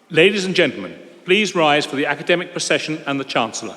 Ladies and gentlemen, please rise for the academic procession and the Chancellor.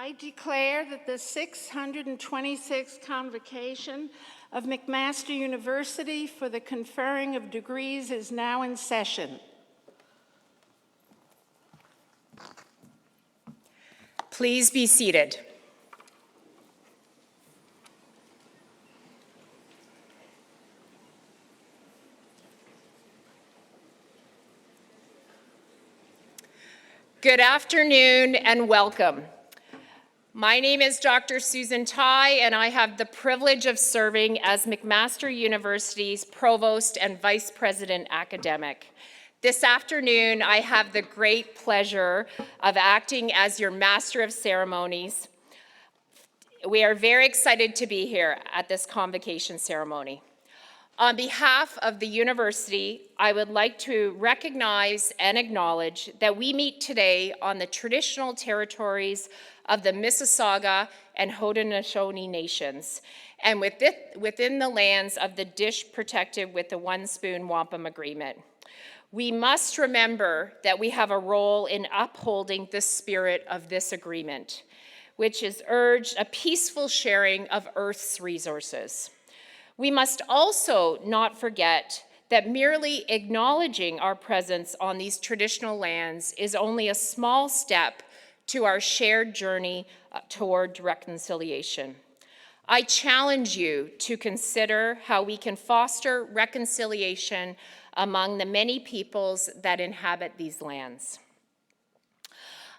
I declare that the 626th Convocation of McMaster University for the conferring of degrees is now in session. Please be seated. Good afternoon and welcome. My name is Dr. Susan Tai, and I have the privilege of serving as McMaster University's Provost and Vice President Academic. This afternoon, I have the great pleasure of acting as your Master of Ceremonies. We are very excited to be here at this convocation ceremony. On behalf of the university, I would like to recognize and acknowledge that we meet today on the traditional territories of the Mississauga and Haudenosaunee nations, and within the lands of the Dish protected with the One Spoon Wampum Agreement. We must remember that we have a role in upholding the spirit of this agreement, which has urged a peaceful sharing of Earth's resources. We must also not forget that merely acknowledging our presence on these traditional lands is only a small step to our shared journey toward reconciliation. I challenge you to consider how we can foster reconciliation among the many peoples that inhabit these lands.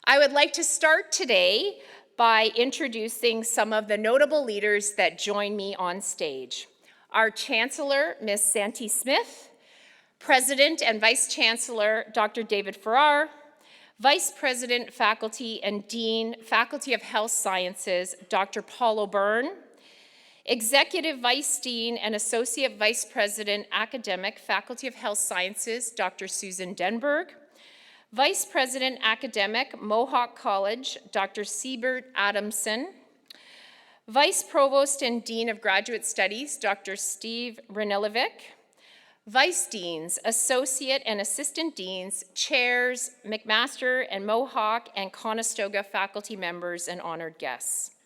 I would like to start today by introducing some of the notable leaders that join me on stage. Our Chancellor, Ms. Santi Smith, President and Vice Chancellor, Dr. David Farrar, Vice President, Faculty and Dean, Faculty of Health Sciences, Dr. Paul O'Byrne, Executive Vice Dean and Associate Vice President, Academic, Faculty of Health Sciences, Dr. Susan Denberg, Vice President, Academic, Mohawk College, Dr. Siebert Adamson, Vice Provost and Dean of Graduate Studies, Dr. Steve Ranilovic. Vice Deans, Associate and Assistant Deans, Chairs, McMaster and Mohawk and Conestoga faculty members, and honored guests.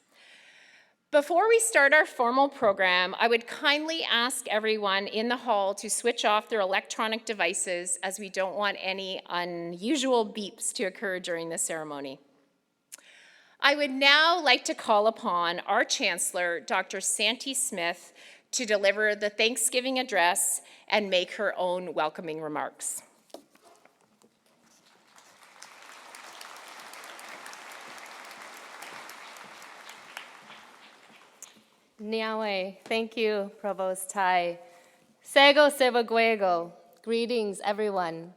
Before we start our formal program, I would kindly ask everyone in the hall to switch off their electronic devices, as we don't want any unusual beeps to occur during the ceremony. I would now like to call upon our Chancellor, Dr. Santee Smith, to deliver the Thanksgiving address and make her own welcoming remarks. Niawe, thank you, Provost Tai. Sego Sevaguego, greetings everyone.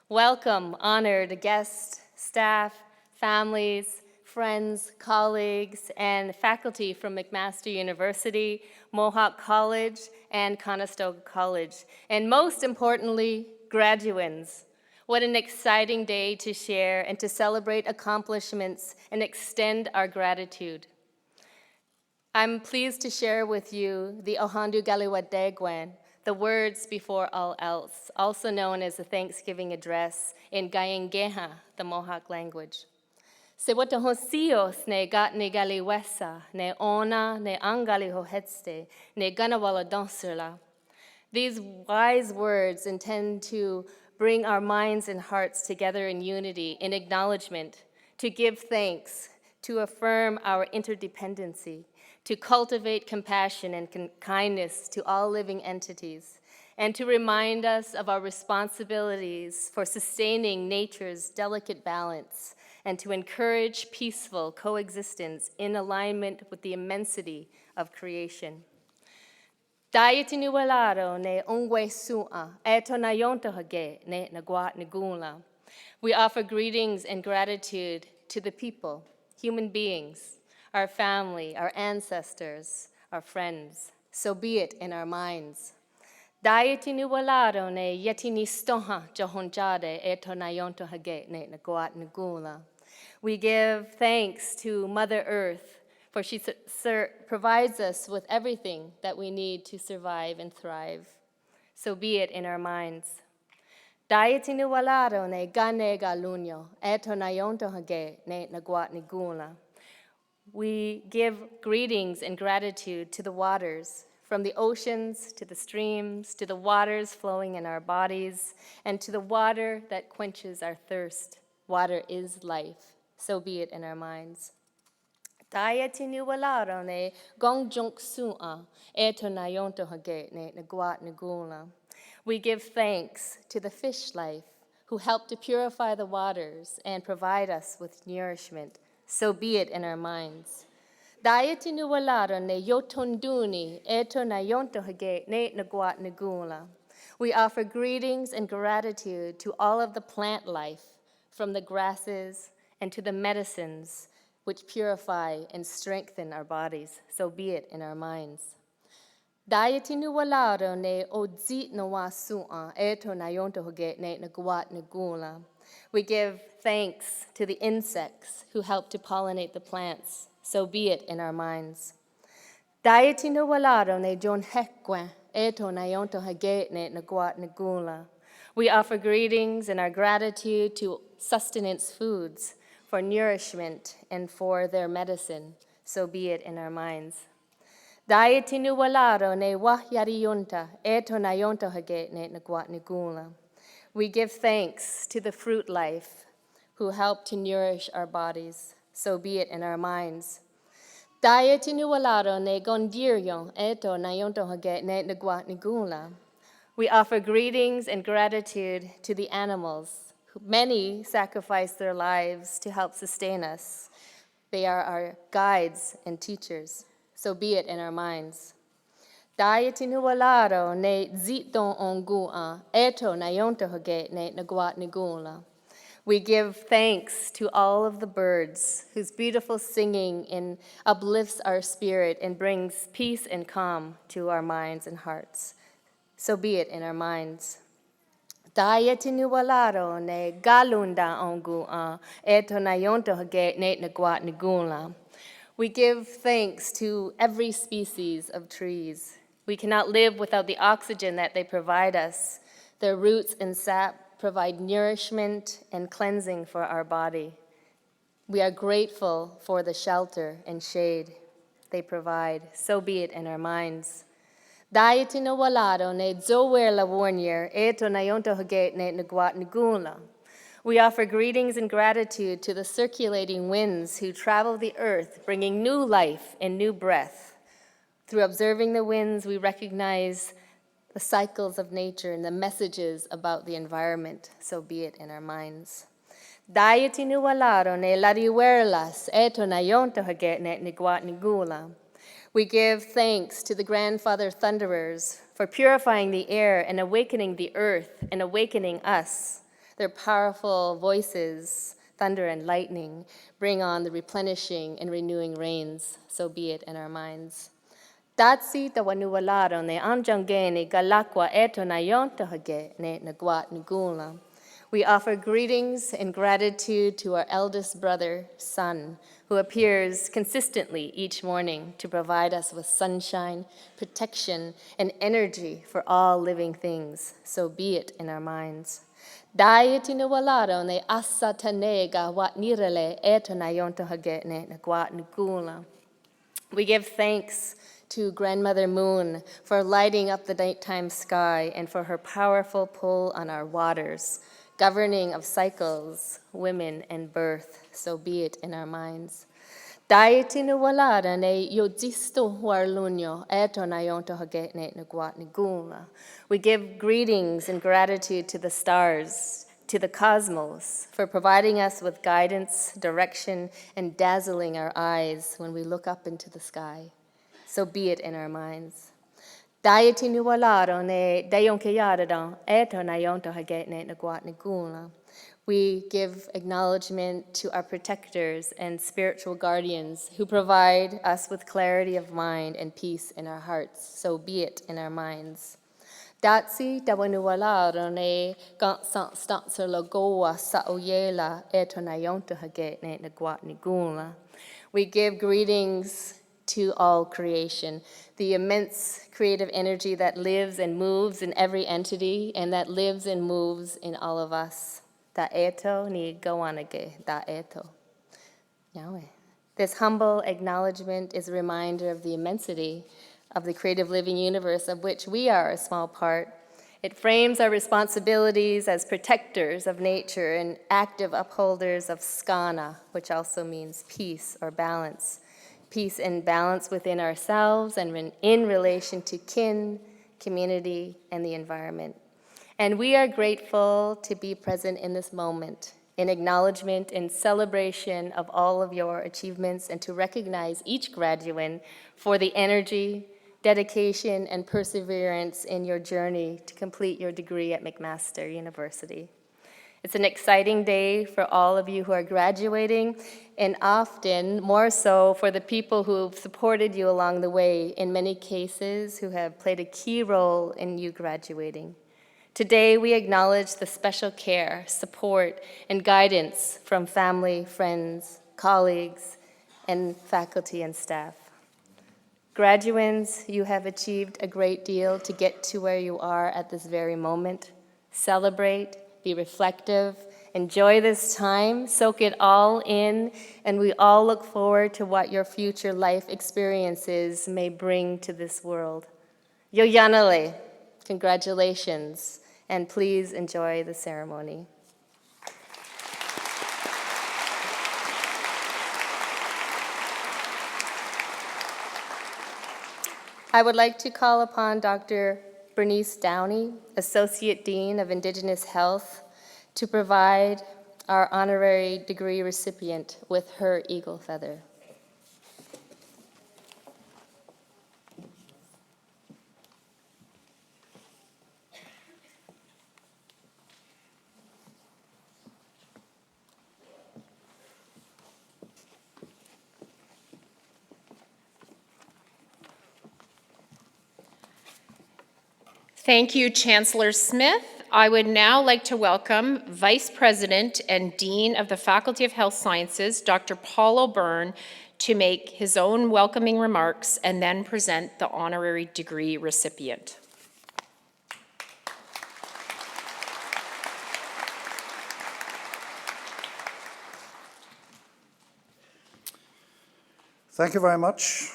Welcome, honored guests, staff, families, friends, colleagues, and faculty from McMaster University, Mohawk College, and Conestoga College, and most importantly, graduands. What an exciting day to share and to celebrate accomplishments and extend our gratitude. I'm pleased to share with you the Ohandu Galiwadegwen, the words before all else, also known as the Thanksgiving Address in Gayengeha, the Mohawk language. Se wata hosios ne gat ne galiwesa, ne ona ne angali hohetste, ne ganawala dansula. These wise words intend to bring our minds and hearts together in unity, in acknowledgement, to give thanks, to affirm our interdependency, to cultivate compassion and kindness to all living entities, and to remind us of our responsibilities for sustaining nature's delicate balance, and to encourage peaceful coexistence in alignment with the immensity of creation. Dayati nuwalaro ne ungwe su'a, eto na yonto hage ne nagwat nagula. We offer greetings and gratitude to the people, human beings, our family, our ancestors, our friends. So be it in our minds. Dayati nuwalaro ne yeti ni stoha johonjade eto na yonto hage ne nagwat nagula. We give thanks to Mother Earth, for she provides us with everything that we need to survive and thrive. So be it in our minds. Dayatinu walaro ne gane galunyo, eto na yonto hage ne nagwat nigula. We give greetings and gratitude to the waters, from the oceans to the streams, to the waters flowing in our bodies, and to the water that quenches our thirst. Water is life. So be it in our minds. Dayatinu walaro ne gongjunk su'a, eto na yonto hage ne nagwat nigula. We give thanks to the fish life who help to purify the waters and provide us with nourishment. So be it in our minds. Dayatinu walaro ne yotonduni, eto na yonto hage ne nagwat nigula. We offer greetings and gratitude to all of the plant life, from the grasses and to the medicines which purify and strengthen our bodies. So be it in our minds. Dayatinu walaro ne odzit no wa su'a, eto na yonto hage ne nagwat nagula. We give thanks to the insects who help to pollinate the plants. So be it in our minds. Dayatinu walaro ne jon hekwe, eto na yonto hage ne nagwat nagula. We offer greetings and our gratitude to sustenance foods, for nourishment and for their medicine. So be it in our minds. Dayatinu walaro ne wahyari yonta, eto na yonto hage ne nagwat nigula. We give thanks to the fruit life who help to nourish our bodies. So be it in our minds. Dayatinu walaro ne gondiryo, eto na yonto hage ne nagwat nigula. We offer greetings and gratitude to the animals. Many sacrifice their lives to help sustain us. They are our guides and teachers. So be it in our minds. Dayatinu walaro ne ziton ongua, eto na yonto hage ne nagwat nigula. We give thanks to all of the birds whose beautiful singing uplifts our spirit and brings peace and calm to our minds and hearts. So be it in our minds. Dayatinu walaro ne galunda ongua, eto na yonto hage ne nagwat nigula. We give thanks to every species of trees. We cannot live without the oxygen that they provide us. Their roots and sap provide nourishment and cleansing for our body. We are grateful for the shelter and shade they provide. So be it in our minds. Dayati no walado ne zower la warnier eto na yonto haget ne nagwat nagula. We offer greetings and gratitude to the circulating winds who travel the earth, bringing new life and new breath. Through observing the winds, we recognize the cycles of nature and the messages about the environment. So be it in our minds. Dayati no walado ne lariwerlas eto na yonto haget ne nagwat nagula. We give thanks to the grandfather thunderers for purifying the air and awakening the earth and awakening us. Their powerful voices, thunder and lightning, bring on the replenishing and renewing rains. So be it in our minds. Tatsi tawanuwalaro ne anjangene galakwa eto na yonto hage ne nagwat nugula. We offer greetings and gratitude to our eldest brother, Sun, who appears consistently each morning to provide us with sunshine, protection, and energy for all living things. So be it in our minds. Dayati no walaro ne asa tanega wat nirele eto na yonto hage ne nagwat nugula. We give thanks to Grandmother Moon for lighting up the nighttime sky and for her powerful pull on our waters, governing of cycles, women, and birth. So be it in our minds. Dayati no walada ne yodzisto huarlunyo eto na yonto hage ne nagwat nigula. We give greetings and gratitude to the stars, to the cosmos, for providing us with guidance, direction, and dazzling our eyes when we look up into the sky. So be it in our minds. Dayati no walado ne dayonke yadadon eto na yonto hage ne nagwat nigula. We give acknowledgement to our protectors and spiritual guardians who provide us with clarity of mind and peace in our hearts. So be it in our minds. Datsi tawanuwalaro ne gansant stancer lagoa sa oyela eto na yonto hage ne nagwat nigula. We give greetings to all creation, the immense creative energy that lives and moves in every entity and that lives and moves in all of us. Da eto ni gawanage, da eto. Yahweh. This humble acknowledgement is a reminder of the immensity of the creative living universe of which we are a small part. It frames our responsibilities as protectors of nature and active upholders of skana, which also means peace or balance. Peace and balance within ourselves and in relation to kin, community, and the environment. And we are grateful to be present in this moment, in acknowledgement and celebration of all of your achievements, and to recognize each graduate for the energy, dedication, and perseverance in your journey to complete your degree at McMaster University. It's an exciting day for all of you who are graduating, and often more so for the people who have supported you along the way, in many cases who have played a key role in you graduating. Today, we acknowledge the special care, support, and guidance from family, friends, colleagues, and faculty and staff. Graduands, you have achieved a great deal to get to where you are at this very moment. Celebrate, be reflective, enjoy this time, soak it all in, and we all look forward to what your future life experiences may bring to this world. Yoyanale, congratulations, and please enjoy the ceremony. I would like to call upon Dr. Bernice Downey, Associate Dean of Indigenous Health, to provide our honorary degree recipient with her eagle feather. Thank you, Chancellor Smith. I would now like to welcome Vice President and Dean of the Faculty of Health Sciences, Dr. Paul O'Byrne, to make his own welcoming remarks and then present the honorary degree recipient. Thank you very much,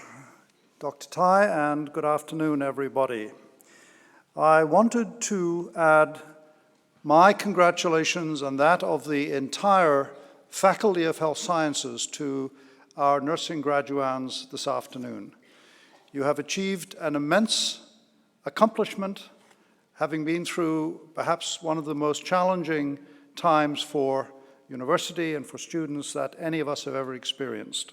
Dr. Tai, and good afternoon, everybody. I wanted to add my congratulations and that of the entire Faculty of Health Sciences to our nursing graduands this afternoon. You have achieved an immense accomplishment, having been through perhaps one of the most challenging times for university and for students that any of us have ever experienced.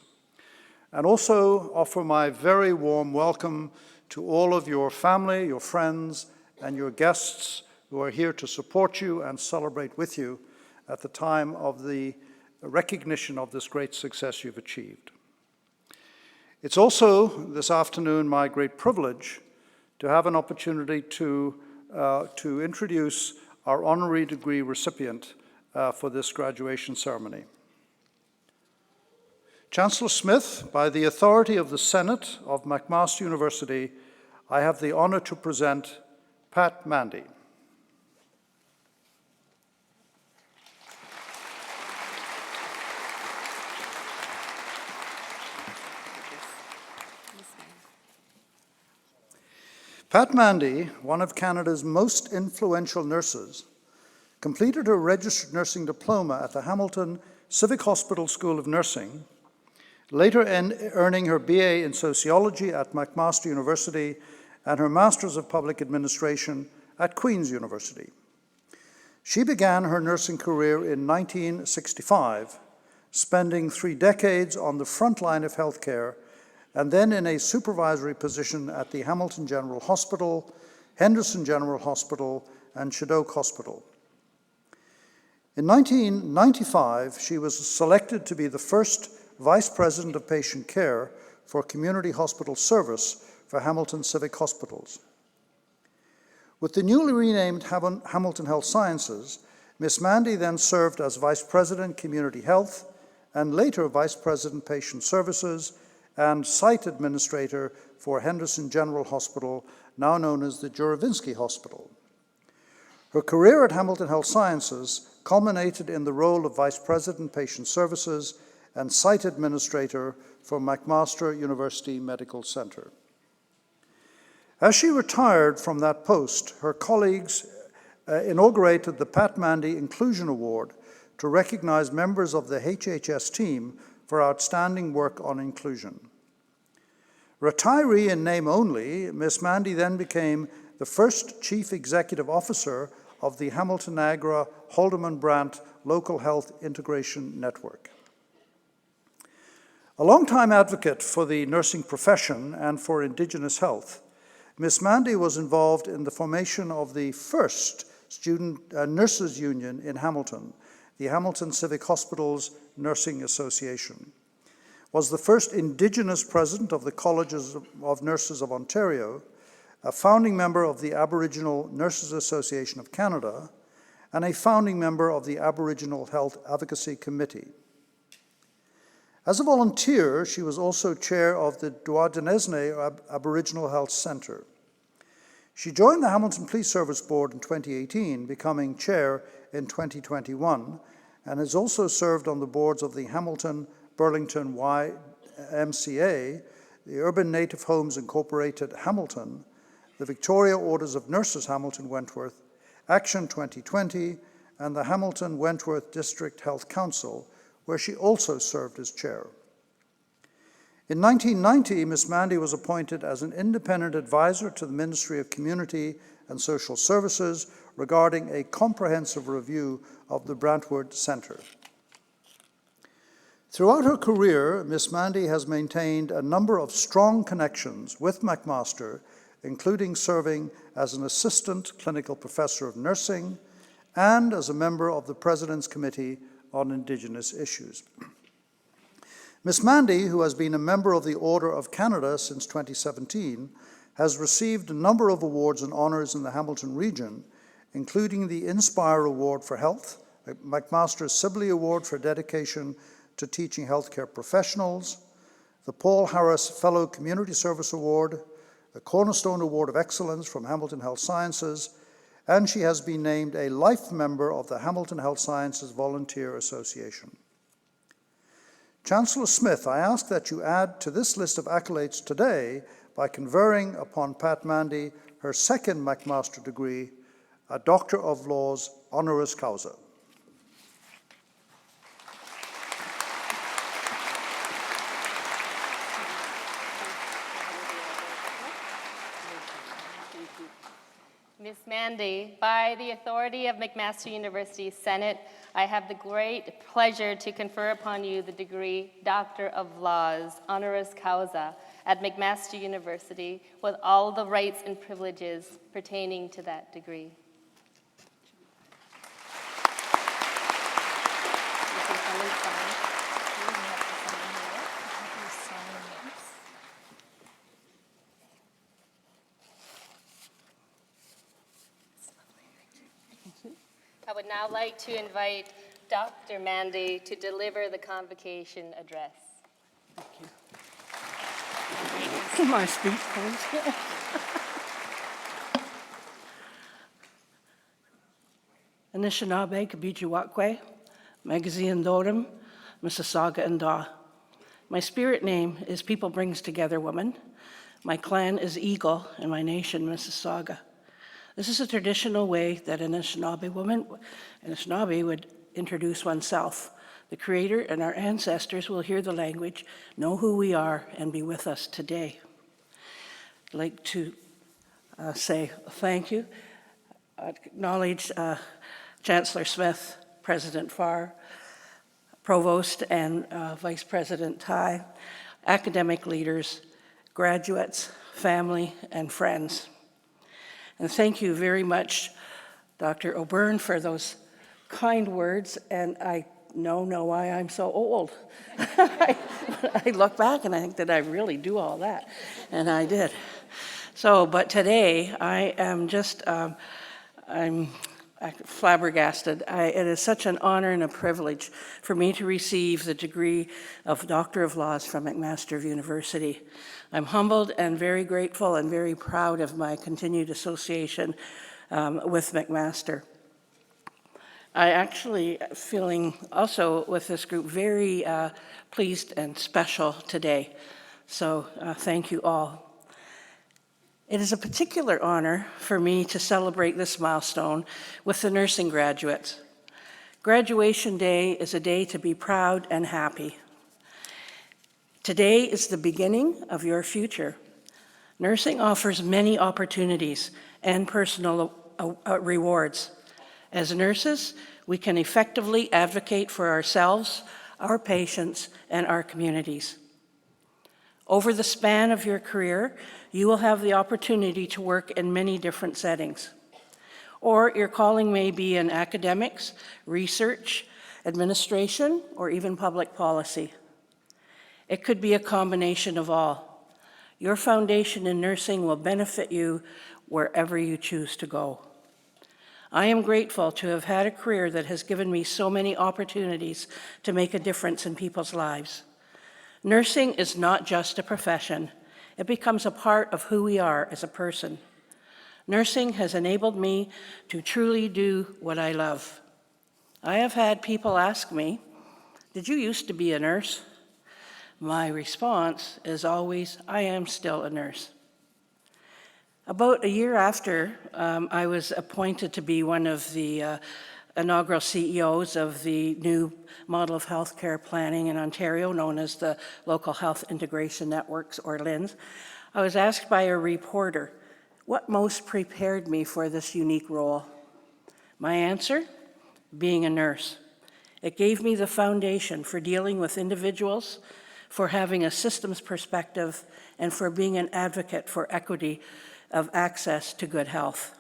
And also offer my very warm welcome to all of your family, your friends, and your guests who are here to support you and celebrate with you at the time of the recognition of this great success you've achieved. It's also this afternoon my great privilege to have an opportunity to introduce our honorary degree recipient for this graduation ceremony. Chancellor Smith, by the authority of the Senate of McMaster University, I have the honor to present Pat Mandy. Pat Mandy, one of Canada's most influential nurses, completed her registered nursing diploma at the Hamilton Civic Hospital School of Nursing, later earning her BA in Sociology at McMaster University and her Masters of Public Administration at Queen's University. She began her nursing career in 1965, spending 3 decades on the front line of healthcare and then in a supervisory position at the Hamilton General Hospital, Henderson General Hospital, and Shadok Hospital. In 1995, she was selected to be the first Vice President of Patient Care for Community Hospital Service for Hamilton Civic Hospitals. With the newly renamed Hamilton Health Sciences, Ms. Mandy then served as Vice President Community Health and later Vice President Patient Services and Site Administrator for Henderson General Hospital, now known as the Juravinsky Hospital. Her career at Hamilton Health Sciences culminated in the role of Vice President Patient Services and Site Administrator for McMaster University Medical Center. As she retired from that post, her colleagues inaugurated the Pat Mandy Inclusion Award to recognize members of the HHS team for outstanding work on inclusion. Retiree in name only, Ms. Mandy then became the first Chief Executive Officer of the Hamilton Niagara Haldeman Brandt Local Health Integration Network. A longtime advocate for the nursing profession and for Indigenous health, Ms. Mandy was involved in the formation of the first student nurses union in Hamilton, the Hamilton Civic Hospitals Nursing Association, was the first Indigenous president of the Colleges of Nurses of Ontario, a founding member of the Aboriginal Nurses Association of Canada, and a founding member of the Aboriginal Health Advocacy Committee. As a volunteer, she was also chair of the Duodenesne Aboriginal Health Centre. She joined the Hamilton Police Service Board in 2018, becoming chair in 2021, and has also served on the boards of the Hamilton Burlington YMCA, the Urban Native Homes Incorporated Hamilton, the Victoria Orders of Nurses Hamilton Wentworth, Action 2020, and the Hamilton Wentworth District Health Council, where she also served as chair. In 1990, Ms. Mandy was appointed as an independent advisor to the Ministry of Community and Social Services regarding a comprehensive review of the Brantwood Centre. Throughout her career, Ms. Mandy has maintained a number of strong connections with McMaster, including serving as an assistant clinical professor of nursing and as a member of the President's Committee on Indigenous Issues. Ms. Mandy, who has been a member of the Order of Canada since 2017, has received a number of awards and honours in the Hamilton region, including the Inspire Award for Health, McMaster's Sibley Award for dedication to teaching healthcare professionals, the Paul Harris Fellow Community Service Award, a Cornerstone Award of Excellence from Hamilton Health Sciences, and she has been named a life member of the Hamilton Health Sciences Volunteer Association. Chancellor Smith, I ask that you add to this list of accolades today by conferring upon Pat Mandy her second McMaster degree, a Doctor of Laws honoris causa. Ms. Mandy, by the authority of McMaster University Senate, I have the great pleasure to confer upon you the degree Doctor of Laws, honoris causa, at McMaster University, with all the rights and privileges pertaining to that degree. You can come and sign. You have to sign here. I would now like to invite Dr. Mandy to deliver the convocation address. Can I speak, please? Anishinaabe, Kabijiwakwe, Magazine Dorim, Mississauga and Daw. My spirit name is People Brings Together Woman. My clan is Eagle, and my nation, Mississauga. This is a traditional way that an Anishinaabe would introduce oneself. The Creator and our ancestors will hear the language, know who we are, and be with us today. I'd like to say thank you, acknowledge Chancellor Smith, President Farr, Provost and Vice President Tai, academic leaders, graduates, family, and friends. And thank you very much, Dr. O'Byrne, for those kind words, and I now know why I'm so old. I look back and I think, did I really do all that? And I did. So, but today I am just, I'm flabbergasted. It is such an honor and a privilege for me to receive the degree of Doctor of Laws from McMaster University. I'm humbled and very grateful and very proud of my continued association with McMaster. I actually feeling also with this group very pleased and special today. So thank you all. It is a particular honor for me to celebrate this milestone with the nursing graduates. Graduation Day is a day to be proud and happy. Today is the beginning of your future. Nursing offers many opportunities and personal rewards. As nurses, we can effectively advocate for ourselves, our patients, and our communities. Over the span of your career, you will have the opportunity to work in many different settings. Or your calling may be in academics, research, administration, or even public policy. It could be a combination of all. Your foundation in nursing will benefit you wherever you choose to go. I am grateful to have had a career that has given me so many opportunities to make a difference in people's lives. Nursing is not just a profession. It becomes a part of who we are as a person. Nursing has enabled me to truly do what I love. I have had people ask me, "Did you used to be a nurse?" My response is always, "I am still a nurse." About a year after I was appointed to be one of the inaugural CEOs of the new model of healthcare planning in Ontario, known as the Local Health Integration Networks, or LHINs, I was asked by a reporter, what most prepared me for this unique role? My answer? Being a nurse. It gave me the foundation for dealing with individuals, for having a systems perspective, and for being an advocate for equity of access to good health.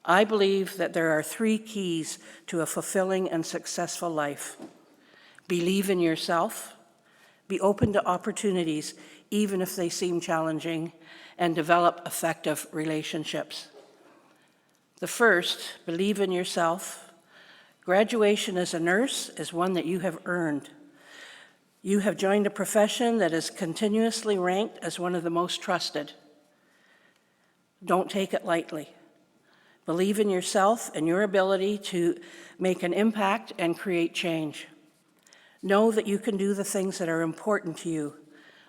I believe that there are 3 keys to a fulfilling and successful life. Believe in yourself, be open to opportunities, even if they seem challenging, and develop effective relationships. The first, believe in yourself. Graduation as a nurse is one that you have earned. You have joined a profession that is continuously ranked as one of the most trusted. Don't take it lightly. Believe in yourself and your ability to make an impact and create change. Know that you can do the things that are important to you.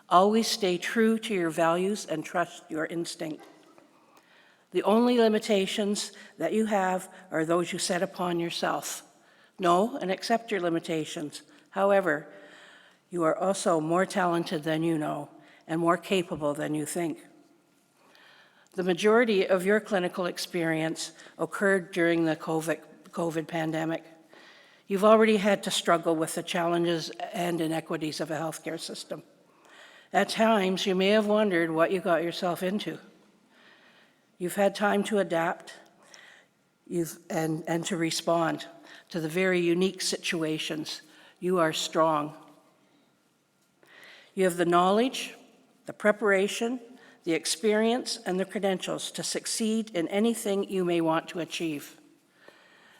Always stay true to your values and trust your instinct. The only limitations that you have are those you set upon yourself. Know and accept your limitations. However, you are also more talented than you know and more capable than you think. The majority of your clinical experience occurred during the COVID pandemic. You've already had to struggle with the challenges and inequities of a healthcare system. At times, you may have wondered what you got yourself into. You've had time to adapt and to respond to the very unique situations. You are strong. You have the knowledge, the preparation, the experience, and the credentials to succeed in anything you may want to achieve.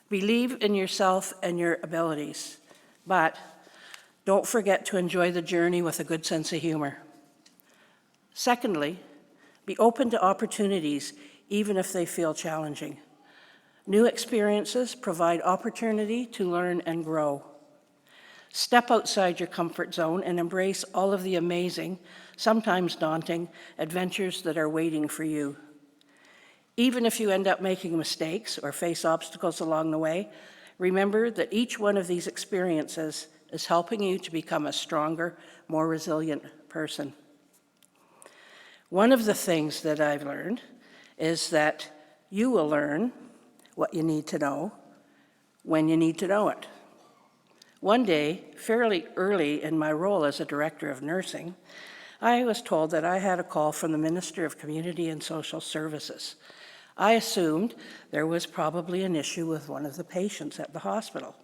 Believe in yourself and your abilities, but don't forget to enjoy the journey with a good sense of humor. Secondly, be open to opportunities, even if they feel challenging. New experiences provide opportunity to learn and grow. Step outside your comfort zone and embrace all of the amazing, sometimes daunting, adventures that are waiting for you. Even if you end up making mistakes or face obstacles along the way, remember that each one of these experiences is helping you to become a stronger, more resilient person. One of the things that I've learned is that you will learn what you need to know when you need to know it. One day, fairly early in my role as a director of nursing, I was told that I had a call from the Minister of Community and Social Services. I assumed there was probably an issue with one of the patients at the hospital.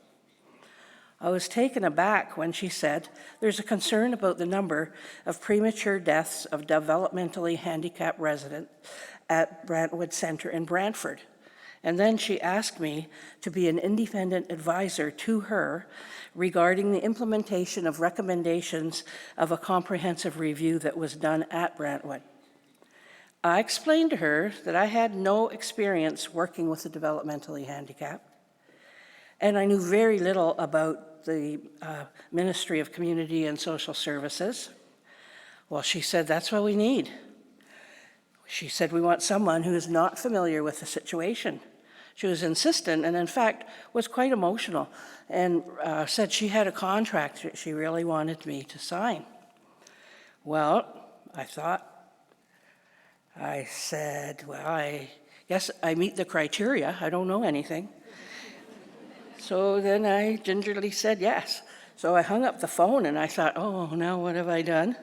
I was taken aback when she said, "There's a concern about the number of premature deaths of developmentally handicapped residents at Brantwood Centre in Brantford." And then she asked me to be an independent advisor to her regarding the implementation of recommendations of a comprehensive review that was done at Brantwood. I explained to her that I had no experience working with the developmentally handicapped, and I knew very little about the Ministry of Community and Social Services. Well, she said, "That's what we need." She said, "We want someone who is not familiar with the situation." She was insistent and, in fact, was quite emotional and said she had a contract that she really wanted me to sign. Well, I said, "Well, I guess I meet the criteria. I don't know anything." So then I gingerly said yes. So I hung up the phone and I thought, oh, now what have I done?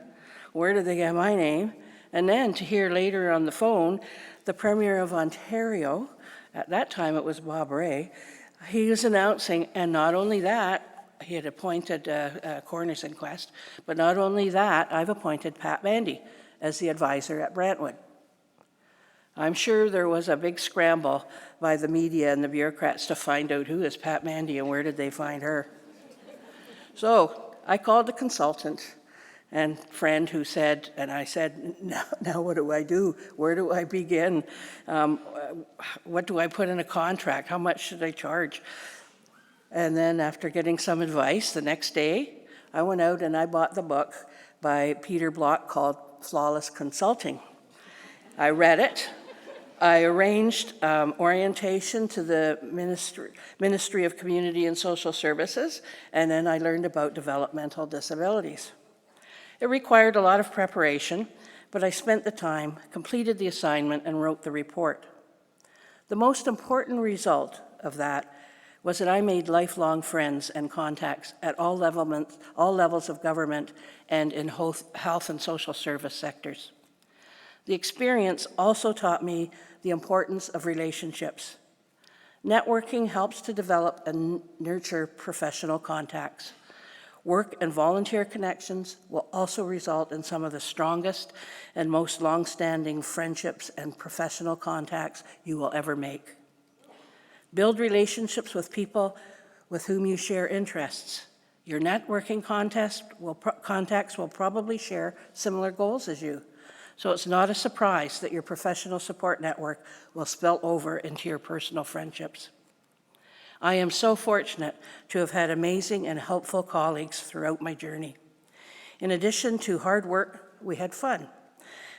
Where did they get my name? And then to hear later on the phone, the Premier of Ontario, at that time it was Bob Rae, he was announcing, and not only that, he had appointed a coroner's inquest, but not only that, I've appointed Pat Mandy as the advisor at Brantwood. I'm sure there was a big scramble by the media and the bureaucrats to find out who is Pat Mandy and where did they find her. So I called the consultant and friend who said, and I said, now what do I do? Where do I begin? What do I put in a contract? How much should I charge? And then after getting some advice, the next day, I went out and I bought the book by Peter Block called Flawless Consulting. I read it. I arranged orientation to the Ministry of Community and Social Services, and then I learned about developmental disabilities. It required a lot of preparation, but I spent the time, completed the assignment, and wrote the report. The most important result of that was that I made lifelong friends and contacts at all levels of government and in health and social service sectors. The experience also taught me the importance of relationships. Networking helps to develop and nurture professional contacts. Work and volunteer connections will also result in some of the strongest and most long-standing friendships and professional contacts you will ever make. Build relationships with people with whom you share interests. Your networking contacts will probably share similar goals as you, so it's not a surprise that your professional support network will spill over into your personal friendships. I am so fortunate to have had amazing and helpful colleagues throughout my journey. In addition to hard work, we had fun.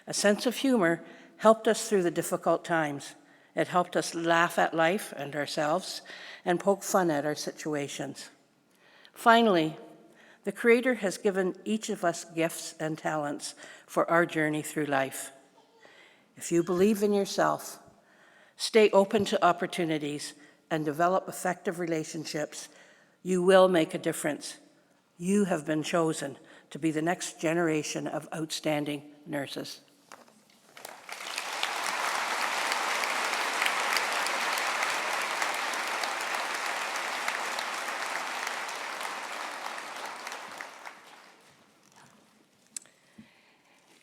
A sense of humor helped us through the difficult times. It helped us laugh at life and ourselves and poke fun at our situations. Finally, the Creator has given each of us gifts and talents for our journey through life. If you believe in yourself, stay open to opportunities, and develop effective relationships, you will make a difference. You have been chosen to be the next generation of outstanding nurses.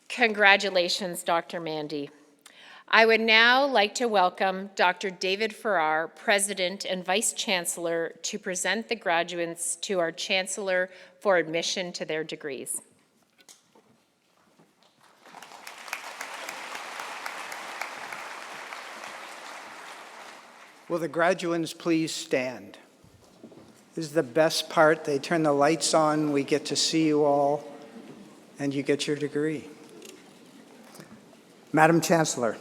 Congratulations, Dr. Mandy. I would now like to welcome Dr. David Farrar, President and Vice Chancellor, to present the graduates to our Chancellor for admission to their degrees. Will the graduands please stand? This is the best part. They turn the lights on, we get to see you all, and you get your degree. Madam Chancellor,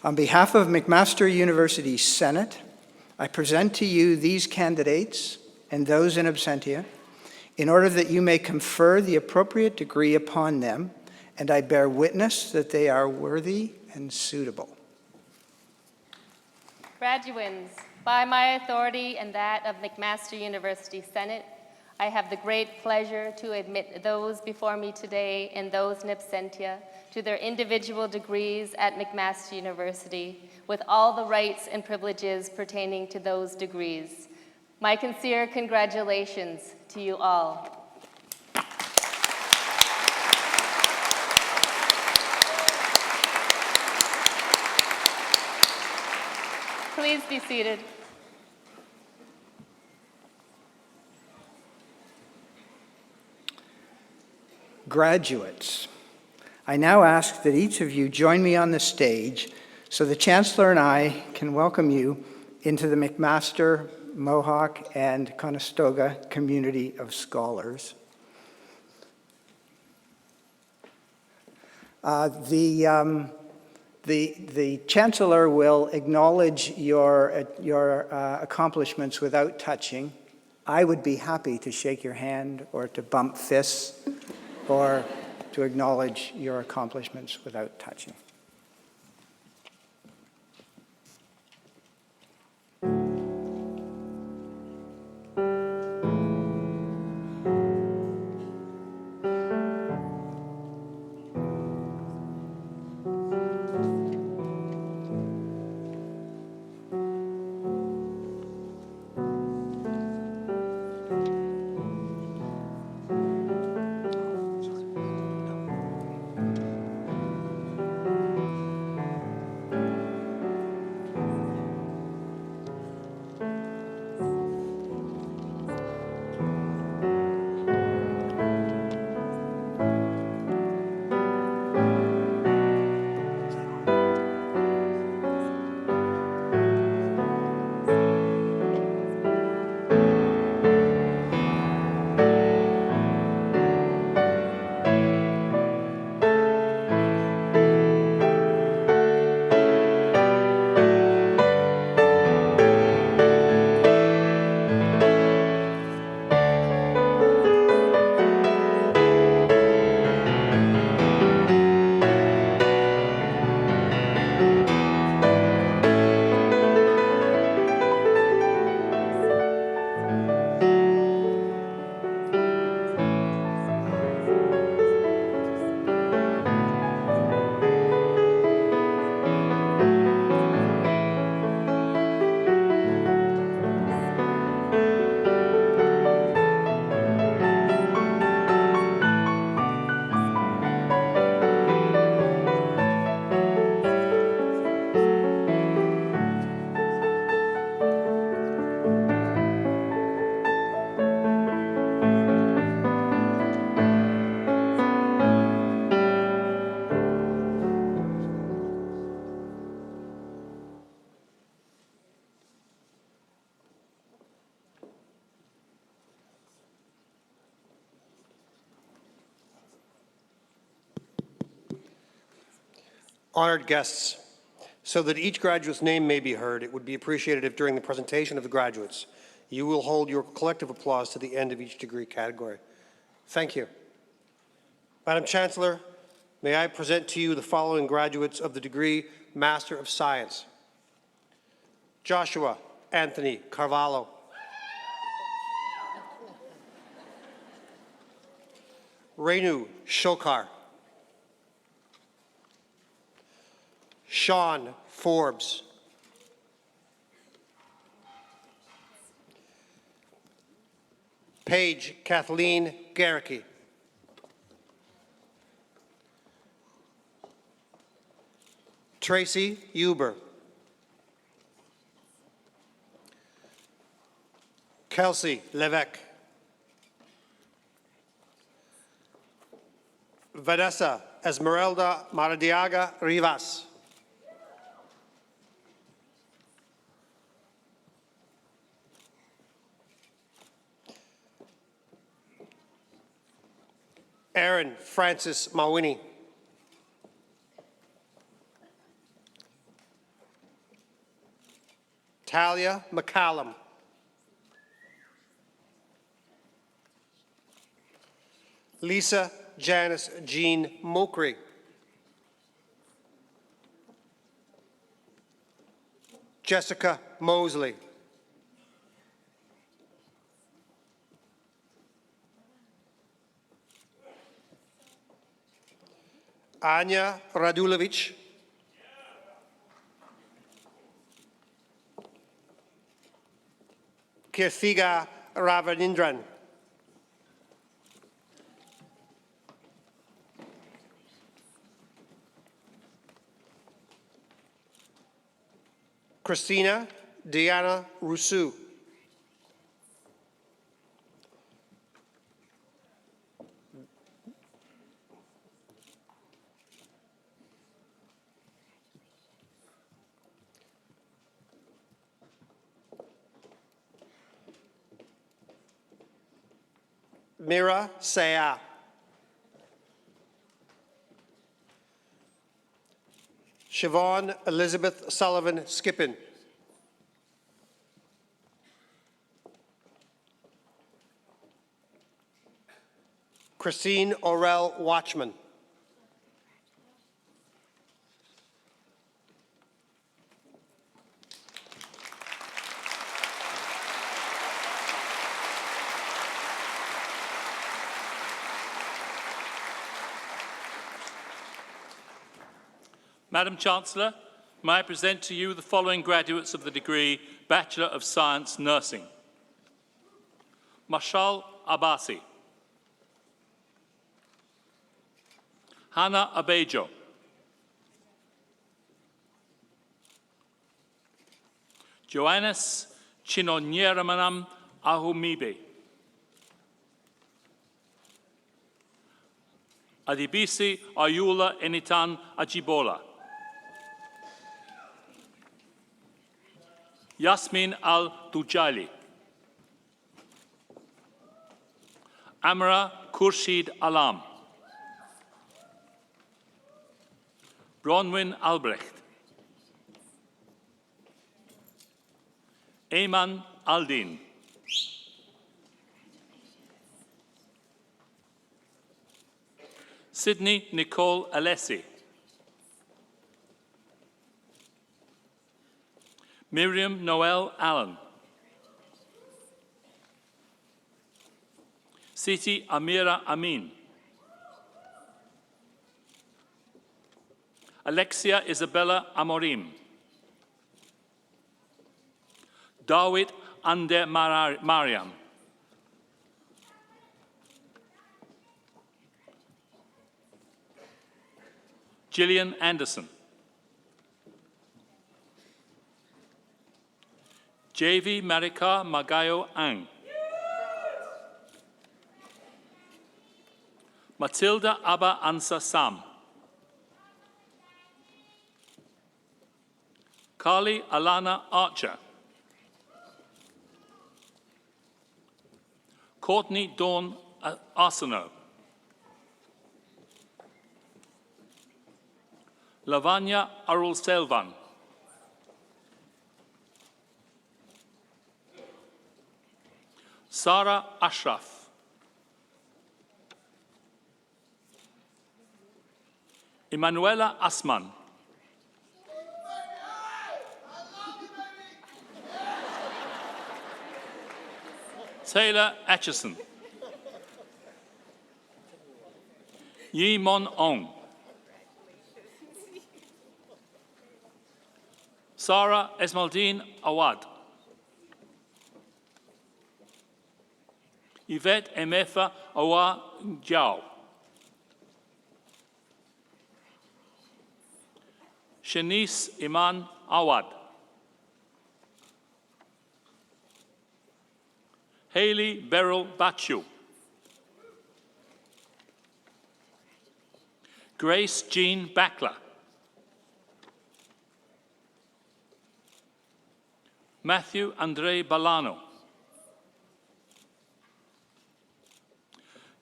on behalf of McMaster University Senate, I present to you these candidates and those in absentia in order that you may confer the appropriate degree upon them, and I bear witness that they are worthy and suitable. Graduands, by my authority and that of McMaster University Senate, I have the great pleasure to admit those before me today and those in absentia to their individual degrees at McMaster University with all the rights and privileges pertaining to those degrees. My sincere congratulations to you all. Please be seated. Graduates, I now ask that each of you join me on the stage so the Chancellor and I can welcome you into the McMaster, Mohawk, and Conestoga community of scholars. The Chancellor will acknowledge your accomplishments without touching. I would be happy to shake your hand or to bump fists or to acknowledge your accomplishments without touching. Honored guests, so that each graduate's name may be heard, it would be appreciated if during the presentation of the graduates, you will hold your collective applause to the end of each degree category. Thank you. Madam Chancellor, may I present to you the following graduates of the degree Master of Science. Joshua Anthony Carvalho. Renu Shokar. Sean Forbes. Paige Kathleen Garricky. Tracy Huber. Kelsey Levesque. Vanessa Esmeralda Maradiaga Rivas. Aaron Francis Mawini. Talia McCallum. Lisa Janice Jean Mokri. Jessica Mosley. Anya Radulovic. Kirthiga Ravanindran. Christina Diana Rousseau. Mira Saya. Siobhan Elizabeth Sullivan Skippin. Christine Orell Watchman. Madam Chancellor, may I present to you the following graduates of the degree Bachelor of Science Nursing. Mashal Abbasi. Hannah Abejo. Joannes Chinonyeramanam Ahumibe. Adibisi Ayula Enitan Ajibola. Yasmin Al-Dujali. Amra Khurshid Alam. Bronwyn Albrecht. Ayman Aldin. Sydney Nicole Alessi. Miriam Noel Allen. Siti Amira Amin. Alexia Isabella Amorim. Dawit Ande Mariam. Gillian Anderson. JV Marika Magayo Ang. Matilda Abba Ansa Sam. Carly Alana Archer. Courtney Dawn Arsenault. Lavanya Arul Selvan. Sara Ashraf. Emanuela Asman. Taylor Atchison. Yi Mon Ong. Sarah Esmaldine Awad. Yvette Emefa Awa Jiao. Shanice Iman Awad. Haley Beryl Bachu. Grace Jean Backler. Matthew Andre Balano.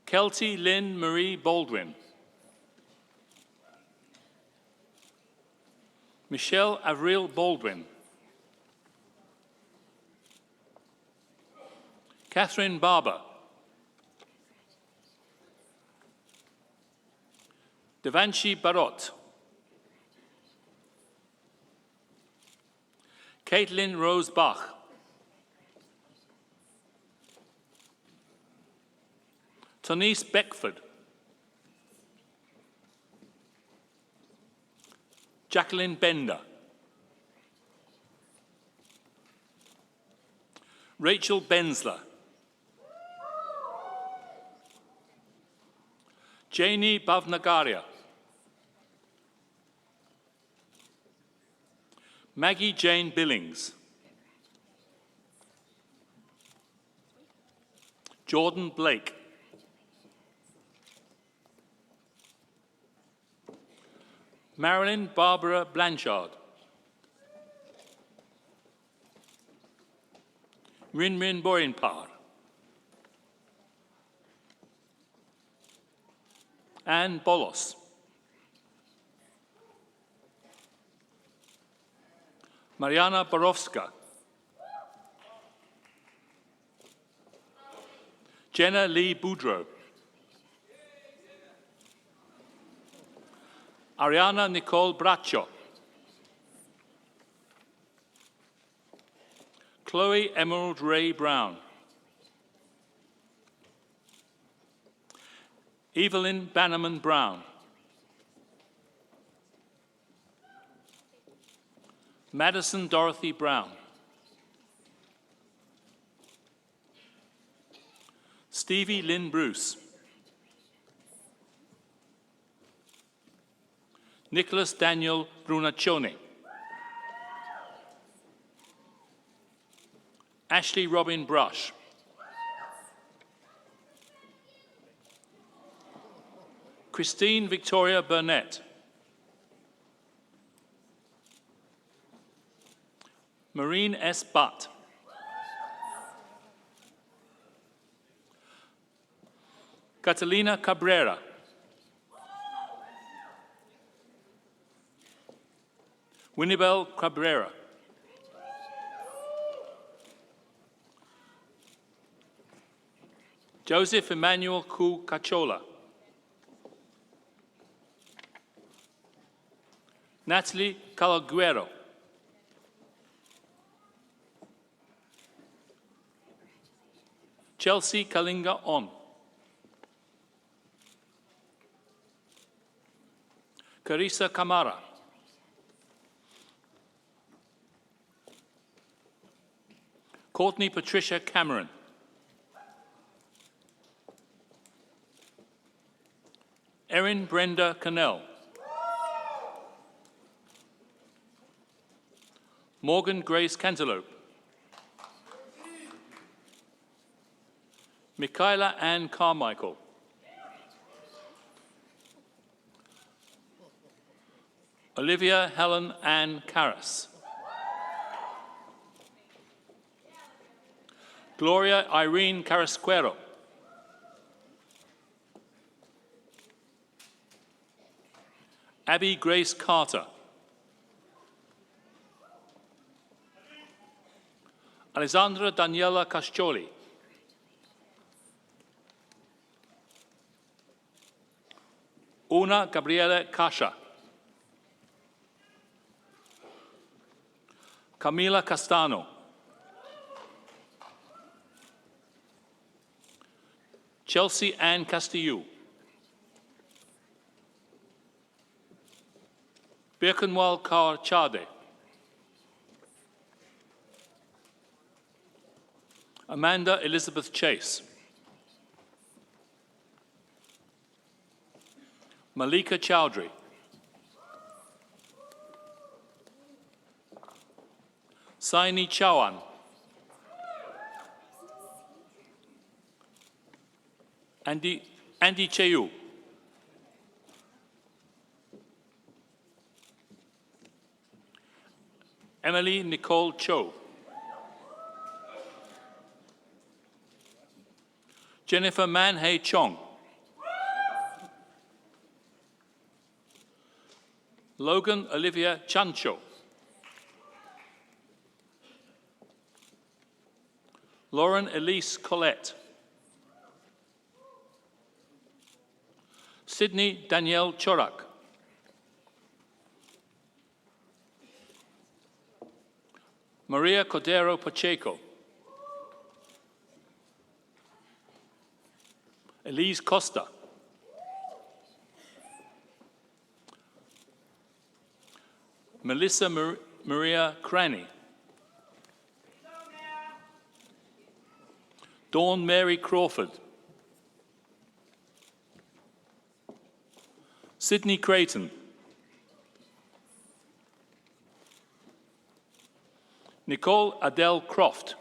Kelty Lynn Marie Baldwin. Michelle Avril Baldwin. Catherine Barber. Devanshi Barot. Caitlin Rose Bach. Tonice Beckford. Jacqueline Bender. Rachel Bensler. Janie Bhavnagaria. Maggie Jane Billings. Jordan Blake. Marilyn Barbara Blanchard. Rinrin Borinpar. Anne Bolos. Mariana Borowska. Jenna Lee Boudreau. Ariana Nicole Braccio. Chloe Emerald Ray Brown. Evelyn Bannerman Brown. Madison Dorothy Brown. Stevie Lynn Bruce. Nicholas Daniel Brunaccioni. Ashley Robin Brush. Christine Victoria Burnett. Maureen S. Butt. Catalina Cabrera. Winnibel Cabrera. Joseph Emmanuel Ku Cachola. Natalie Calaguero. Chelsea Kalinga On. Carissa Camara. Courtney Patricia Cameron. Erin Brenda Cannell. Morgan Grace Cantaloupe. Michaela Ann Carmichael. Olivia Helen Ann Karras. Gloria Irene Carrasquero. Abby Grace Carter. Alessandra Daniela Cascioli. Una Gabriele Cascia. Camila Castano. Chelsea Ann Castillo. Birkenwal Kaur Chade. Amanda Elizabeth Chase. Malika Chowdhury. Saini Chauhan. Andy Cheyu. Emily Nicole Cho. Jennifer Man-Hei Chong. Logan Olivia Chancho. Lauren Elise Collette. Sydney Danielle Chorak. Maria Cordero Pacheco. Elise Costa. Melissa Maria Cranny. Dawn Mary Crawford. Sydney Creighton. Nicole Adele Croft.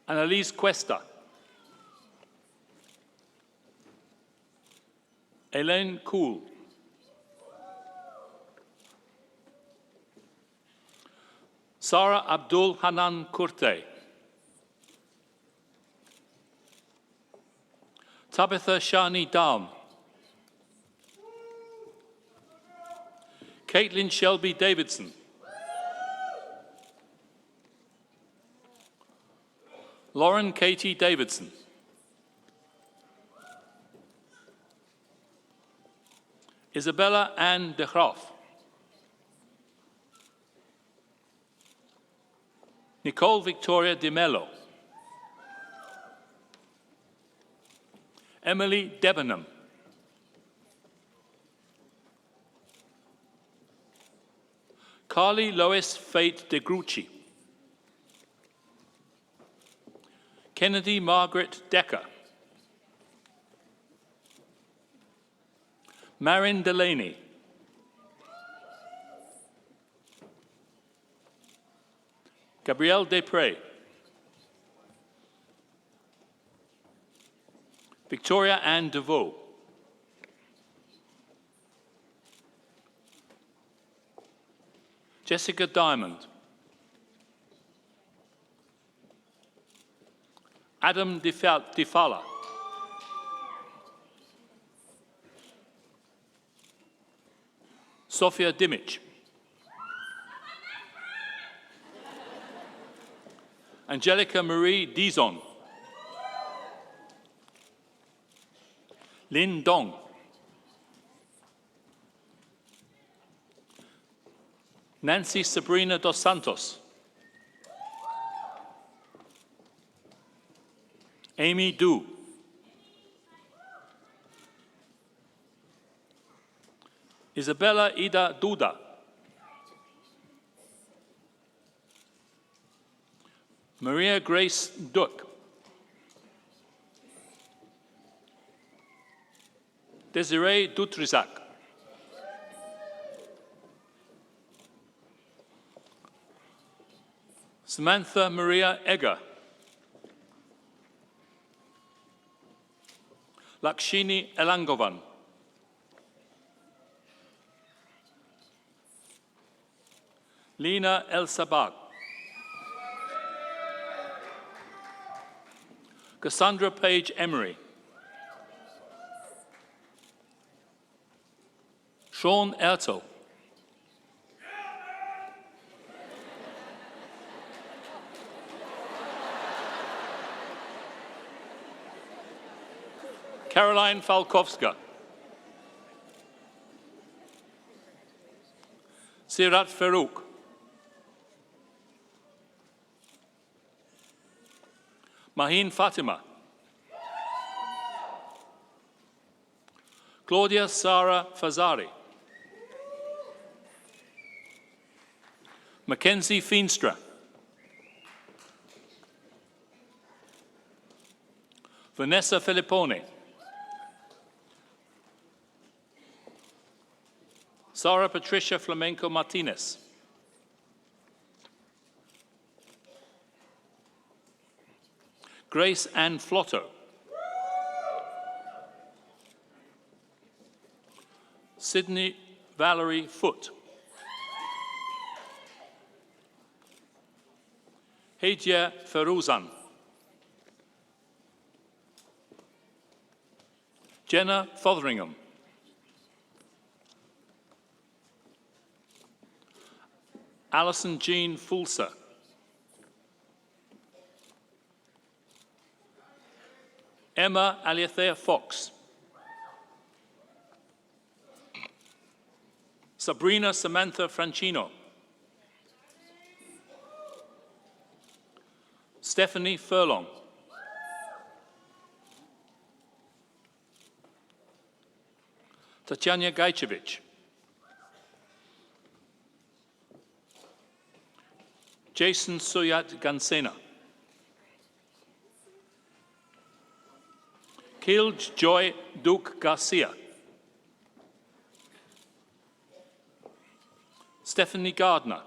Annalise Cuesta. Elaine Cool. Sarah Abdul Hanan Kurte. Tabitha Shani Dalm. Caitlin Shelby Davidson. Lauren Katie Davidson. Isabella Ann de Graaf. Nicole Victoria Di Mello. Emily Debenham. Carly Lois Fate de Grucci. Kennedy Margaret Decker. Marin Delaney. Gabrielle Desprez. Victoria Ann DeVoe. Jessica Diamond. Adam Difala. Sofia Dimic. Angelica Marie Dizon. Lin Dong. Nancy Sabrina dos Santos. Amy Du. Isabella Ida Duda. Maria Grace Duck. Desiree Dutrisac. Samantha Maria Egger. Lakshini Elangovan. Lina El Sabag. Cassandra Page Emery. Sean Ertel. Caroline Falkowska. Sirat Farouk. Maheen Fatima. Claudia Sara Fazari. Mackenzie Feenstra. Vanessa Filippone. Sara Patricia Flamenco Martinez. Grace Ann Flotto. Sydney Valerie Foote. Hejia Feruzan. Jenna Fotheringham. Alison Jean Fulser. Emma Alethea Fox. Sabrina Samantha Francino. Stephanie Furlong. Tatiana Gajcevic. Jason Suyat Gansena. Kilj Joy Duke Garcia. Stephanie Gardner.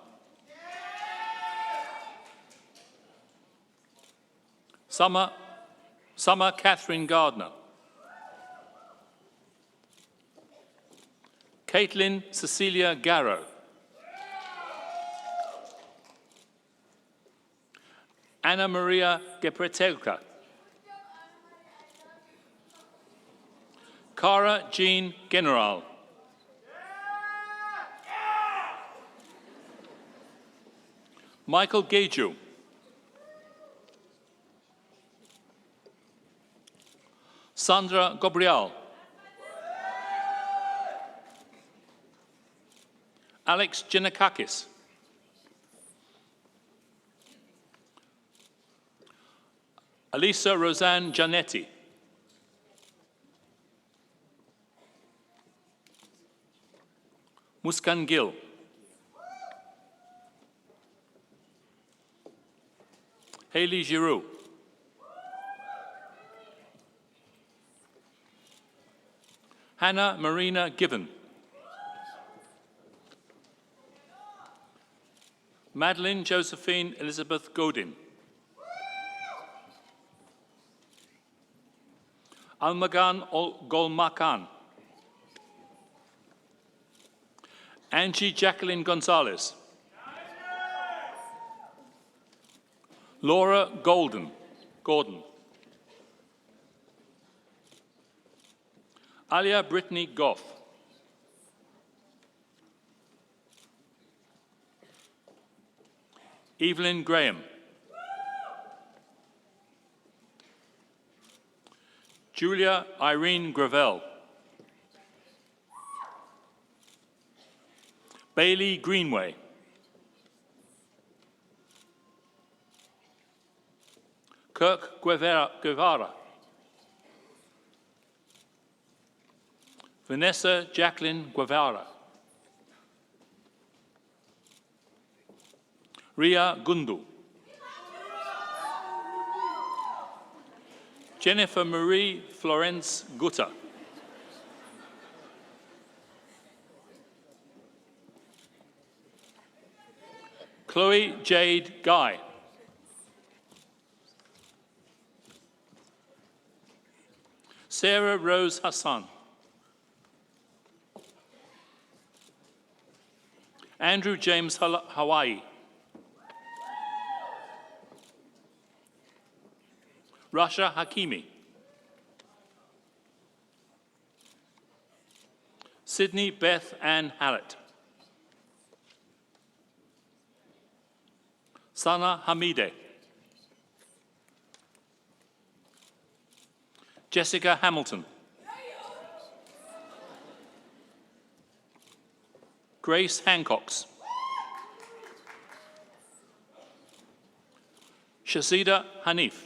Summer Catherine Gardner. Caitlin Cecilia Garrow. Anna Maria Gepretelka. Cara Jean General. Michael Geju. Sandra Gabriel. Alex Giannakakis. Alisa Roseanne Giannetti. Muskan Gill. Haley Giroux. Hannah Marina Gibbon. Madeline Josephine Elizabeth Godin. Almagan Golmakan. Angie Jacqueline Gonzalez. Laura Gordon. Alia Brittany Goff. Evelyn Graham. Julia Irene Gravel. Bailey Greenway. Kirk Guevara. Vanessa Jacqueline Guevara. Ria Gundu. Jennifer Marie Florence Gutta. Chloe Jade Guy. Sarah Rose Hassan. Andrew James Hawaii. Rasha Hakimi. Sydney Beth Ann Hallett. Sana Hamide. Jessica Hamilton. Grace Hancox. Shazida Hanif.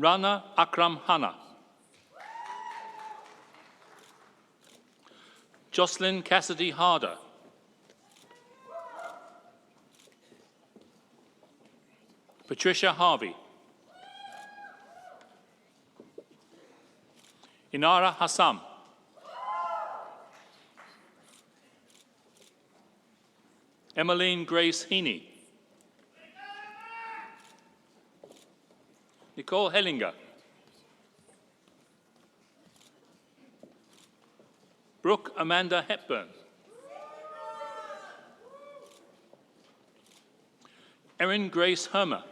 Rana Akram Hanna. Jocelyn Cassidy Harder. Patricia Harvey. Inara Hassam. Emmeline Grace Heaney. Nicole Hellinger. Brooke Amanda Hepburn. Erin Grace Hermer.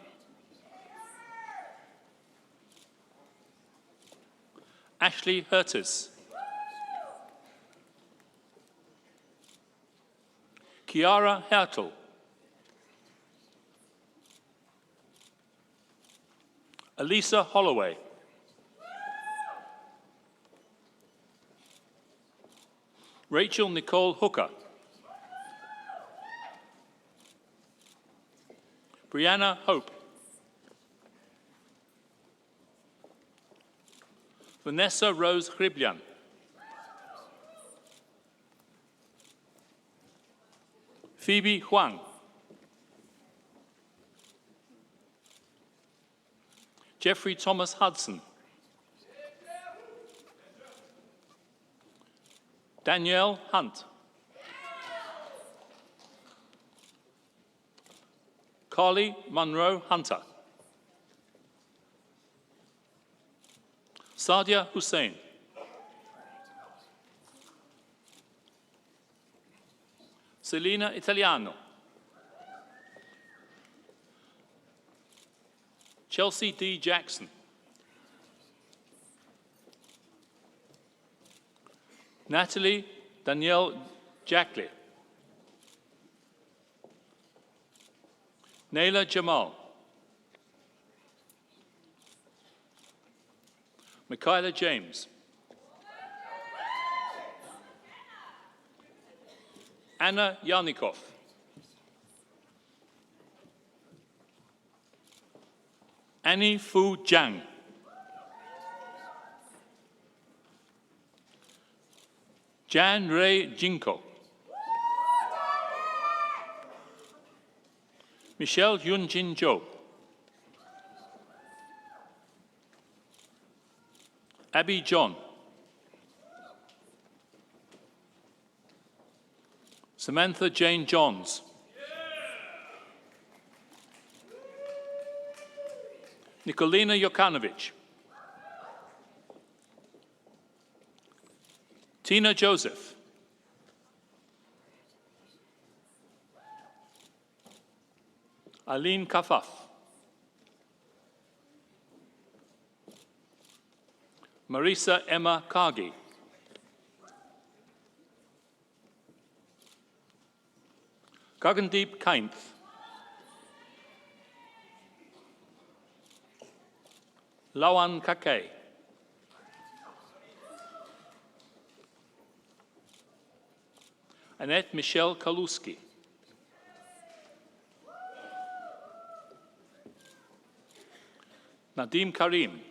Ashley Hertes. Kiara Hertel. Elisa Holloway. Rachel Nicole Hooker. Brianna Hope. Vanessa Rose Hriblian. Phoebe Huang. Jeffrey Thomas Hudson. Danielle Hunt. Carly Monroe Hunter. Sadia Hussain. Selina Italiano. Chelsea D. Jackson. Natalie Danielle Jackley. Naila Jamal. Michaela James. Anna Yarnikov. Annie Fu Jiang. Jan Ray Jinko. Michelle Yunjin Zhou. Abby John. Samantha Jane Johns. Nikolina Jokanovic. Tina Joseph. Aline Kafaf. Marisa Emma Kagi. Gagandeep Kainth. Lawan Kakay. Annette Michelle Kaluski. Nadim Karim.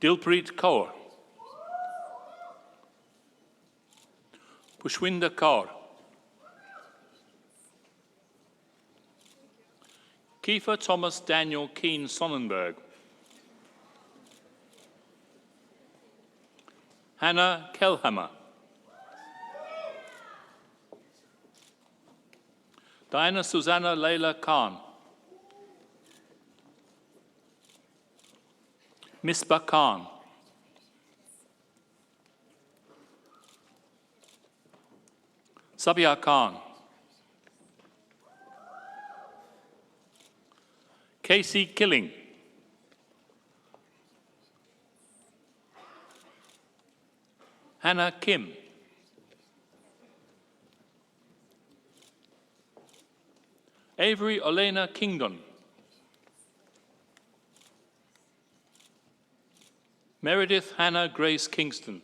Dilpreet Kaur. Pushwinder Kaur. Kiefer Thomas Daniel Keen Sonnenberg. Hannah Kelhammer. Diana Susanna Leila Khan. Misbah Khan. Sabia Khan. Casey Killing. Hannah Kim. Avery Olena Kingdon. Meredith Hannah Grace Kingston.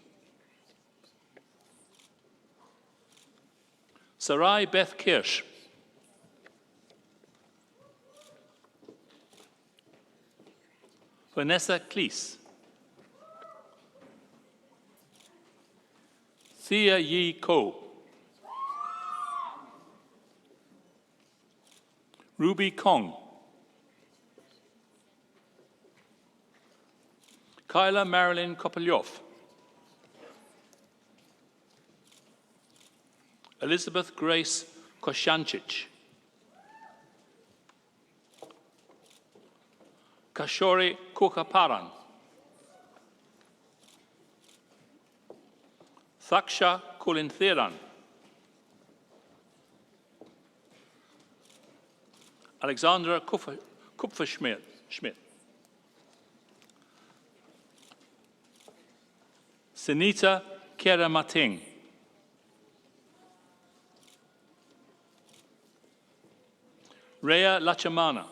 Sarai Beth Kirsch. Vanessa Cleese. Thea Yi Ko. Ruby Kong. Kyla Marilyn Kopelyov. Elizabeth Grace Koshancic. Kashori Kukaparan. Thaksha Kulinthiran. Alexandra Kupferschmidt. Sunita Keramating. Rhea Lachamana.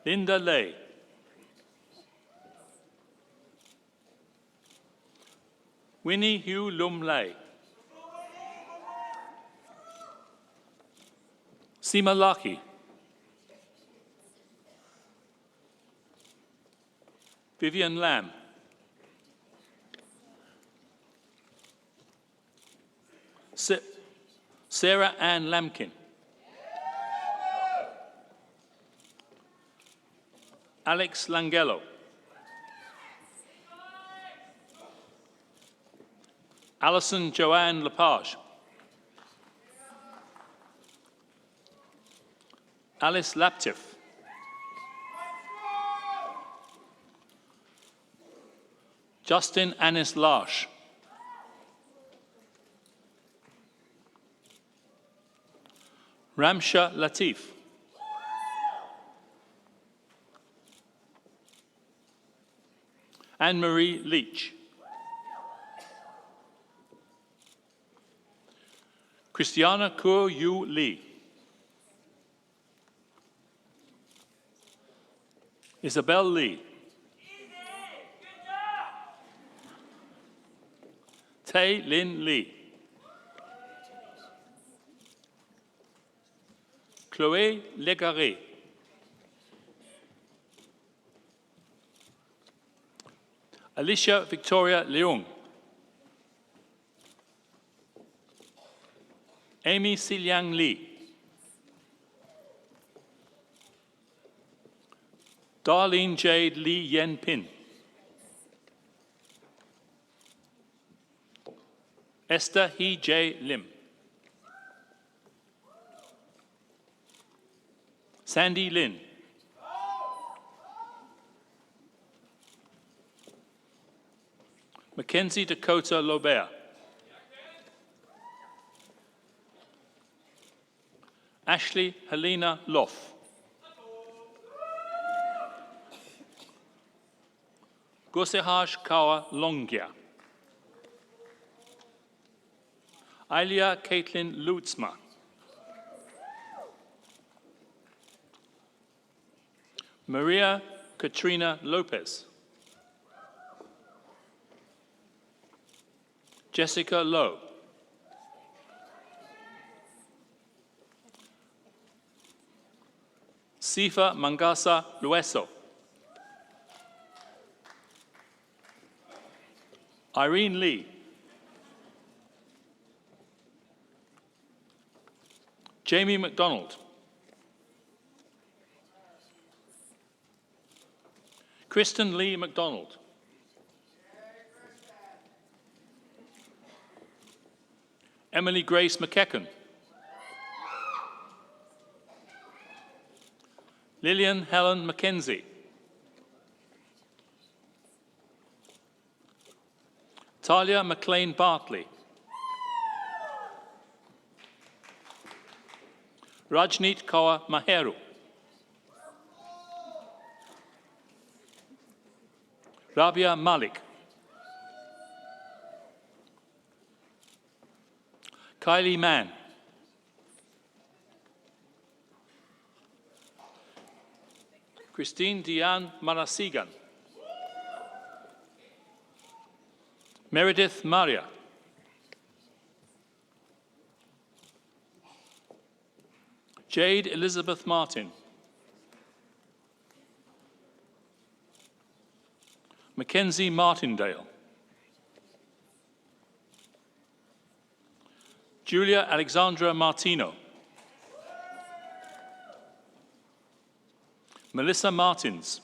Linda Lay. Winnie Hugh Lum Lay. Seema Laki. Vivian Lamb. Sarah Ann Lamkin. Alex Langello. Alison Joanne Lepage. Alice Laptif. Justin Anis Larsh. Ramsha Latif. Anne-Marie Leach. Christiana Kur Yu Lee. Isabel Lee. Tay Lin Lee. Chloé Légaré. Alicia Victoria Leung. Amy Siliang Lee. Darlene Jade Lee Yen Pin. Esther Hee J. Lim. Sandy Lin. Mackenzie Dakota Lobert. Ashley Helena Loff. Gosehaj Kawa Longia. Alia Caitlin Lutzma. Maria Katrina Lopez. Jessica Lowe. Sifa Mangasa Lueso. Irene Lee. Jamie McDonald. Kristen Lee McDonald. Emily Grace McKecken. Lillian Helen Mackenzie. Talia McLean Bartley. Rajneet Kaur Maheru. Rabia Malik. Kylie Mann. Christine Diane Marasigan. Meredith Maria. Jade Elizabeth Martin. Mackenzie Martindale. Julia Alexandra Martino. Melissa Martins.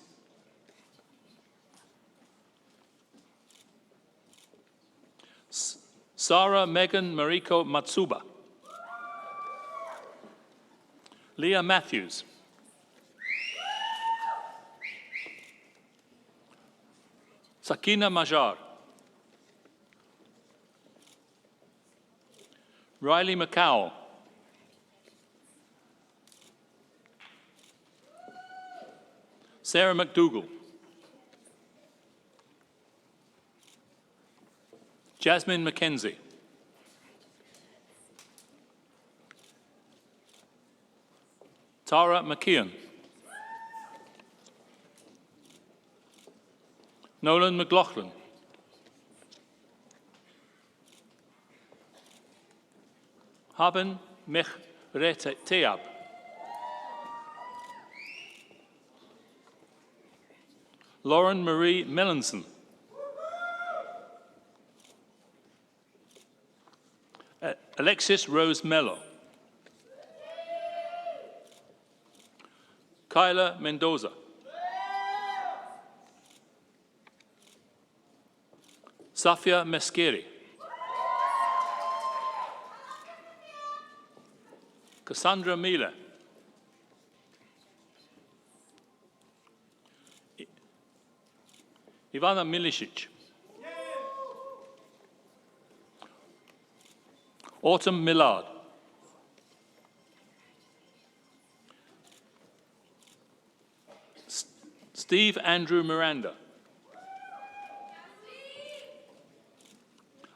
Sarah Megan Mariko Matsuba. Leah Matthews. Sakina Majar. Riley McCowell. Sarah McDougall. Jasmine McKenzie. Tara McKeon. Nolan McLaughlin. Haben Mech Teab. Lauren Marie Melanson. Alexis Rose Mello. Kyla Mendoza. Safia Meskeri. Cassandra Mila. Ivana Milicic. Autumn Millard. Steve Andrew Miranda.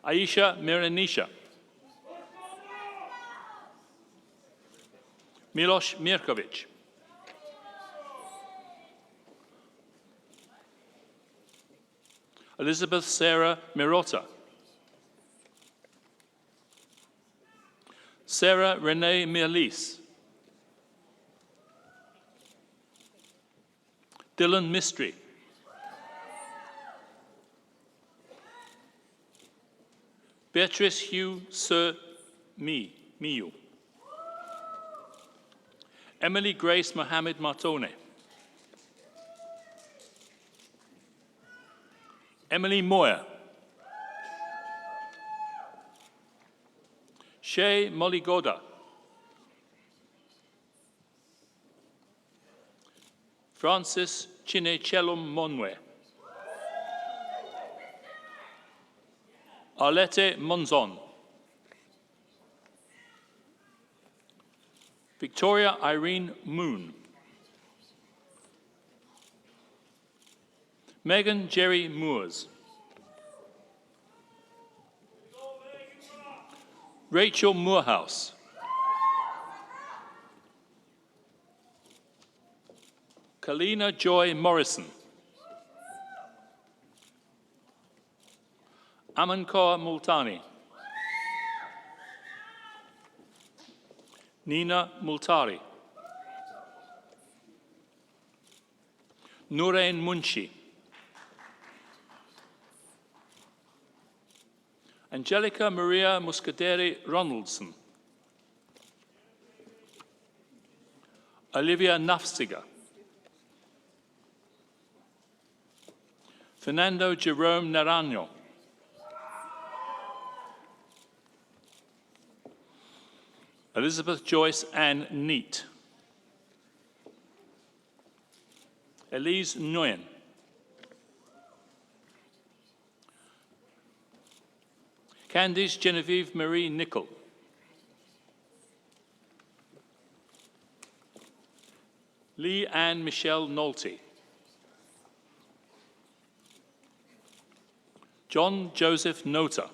Aisha Miranisha. Miloš Mirkovic. Elizabeth Sarah Mirota. Sarah Renee Mirlis. Dylan Mistry. Beatrice Hugh Sir Miu. Emily Grace Mohammed Martone. Emily Moyer. Shay Molly Goda. Francis Chinechelum Monwe. Arlette Monzon. Victoria Irene Moon. Megan Jerry Moores. Rachel Moorhouse. Kalina Joy Morrison. Amankaur Multani. Nina Multari. Nurain Munshi. Angelica Maria Muscaderi Ronaldson. Olivia Nafsiger. Fernando Jerome Naranjo. Elizabeth Joyce Ann Neat. Elise Nguyen. Candice Genevieve Marie Nicol. Lee Ann Michelle Nolte. John Joseph Nota.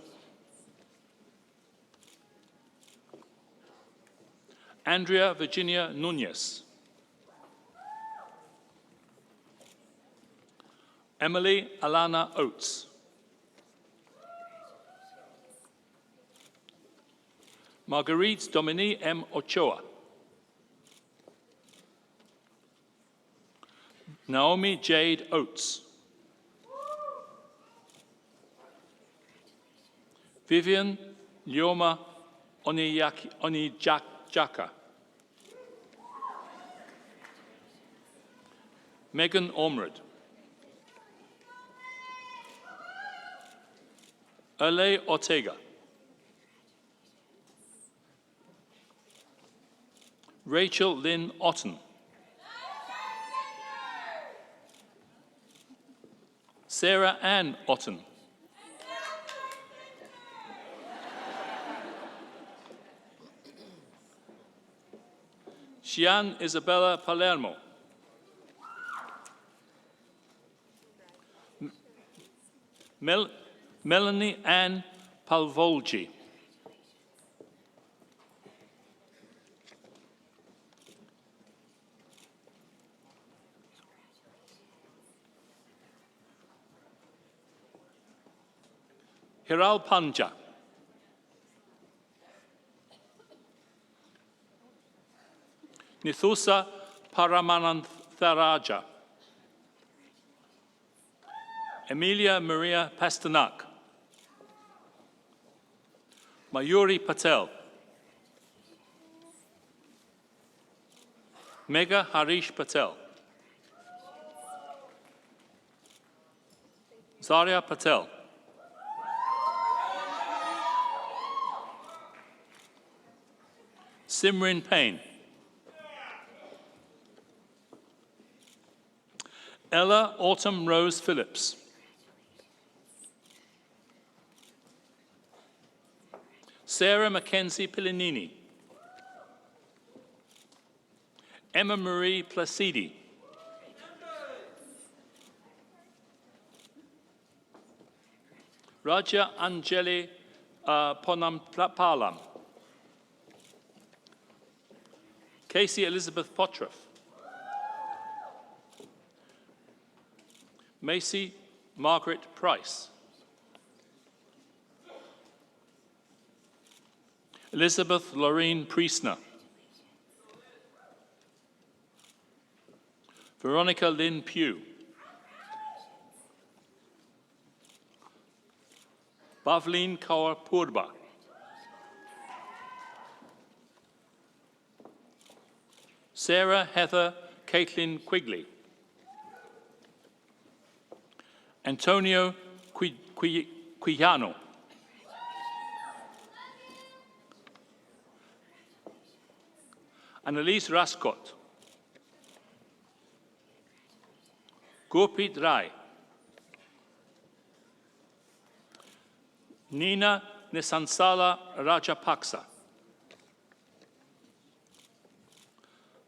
Andrea Virginia Nunez. Emily Alana Oates. Marguerite Dominique M. Ochoa. Naomi Jade Oates. Vivian Lioma Onijaka. Megan Ormrod. Erle Ortega. Rachel Lynn Otten. Sarah Ann Otten. Shian Isabella Palermo. Melanie Ann Palvolgi. Hiral Panja. Nithusa Paramanantharaja. Emilia Maria Pasternak. Mayuri Patel. Mega Harish Patel. Zarya Patel. Simrin Payne. Ella Autumn Rose Phillips. Sarah Mackenzie Pillinini. Emma Marie Placidi. Raja Anjali Ponampalam. Casey Elizabeth Potroff. Macy Margaret Price. Elizabeth Lorraine Priestner. Veronica Lynn Pugh. Bavleen Kaur Purba. Sarah Heather Caitlin Quigley. Antonio Quijano. Annalise Rascott. Gurpreet Rai. Nina Nisansala Rajapaksa.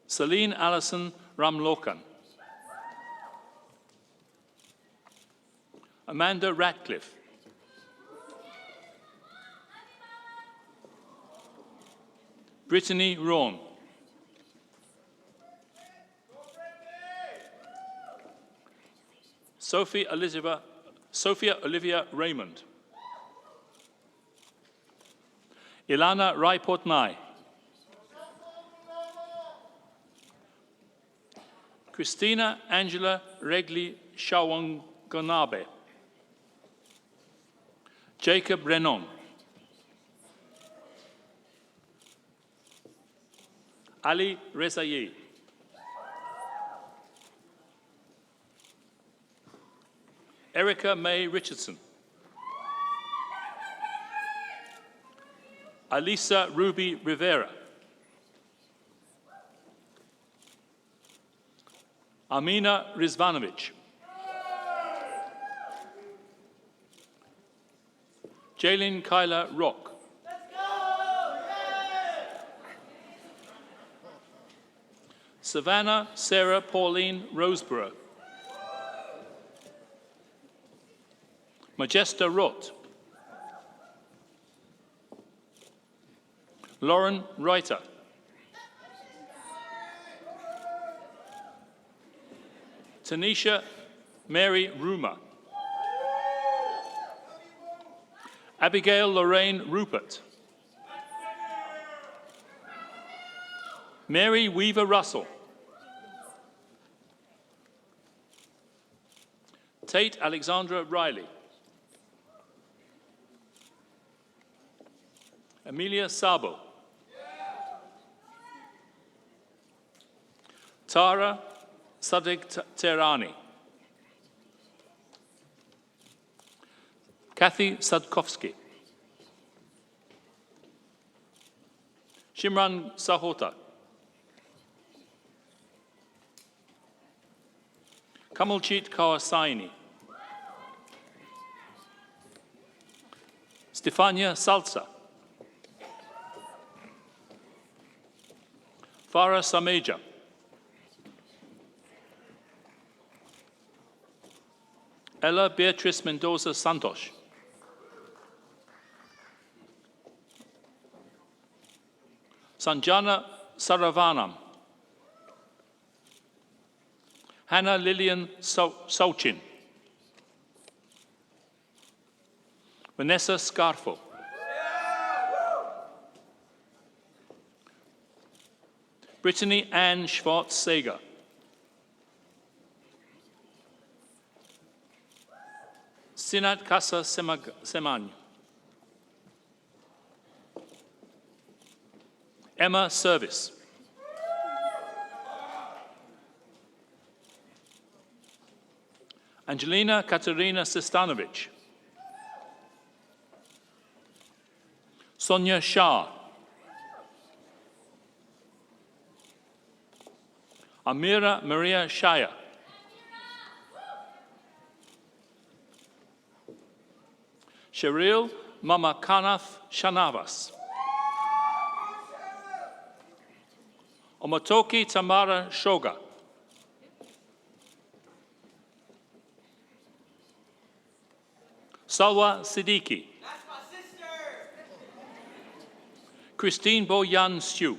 Celine Allison Ramlokan. Amanda Ratcliffe. Brittany Rawn. Sophia Olivia Raymond. Ilana Raipotnai. Christina Angela Regli Shawanganabe. Jacob Renon. Ali Rezaye. Erica May Richardson. Alisa Ruby Rivera. Amina Rizvanovic. Jaylin Kyla Rock. Savannah Sarah Pauline Roseborough. Majesta Roth. Lauren Reiter. Tanisha Mary Rumer. Abigail Lorraine Rupert. Mary Weaver Russell. Tate Alexandra Riley. Amelia Sabo. Tara Sadiq Tehrani. Kathy Sadkovsky. Shimran Sahota. Kamaljeet Kaur Saini. Stefania Salsa. Farah Sameja. Ella Beatriz Mendoza Santos. Sanjana Saravanam. Hannah Lillian Sauchin. Vanessa Scarfo. Brittany Ann Schwartz-Sager. Sinat Kasa Semany. Emma Service. Angelina Katerina Sestanovic. Sonia Shah. Amira Maria Shaya. Cheryl Mamakanath Shanavas. Omotoki Tamara Shoga. Salwa Siddiqui. That's my sister. Christine Boyan Stew.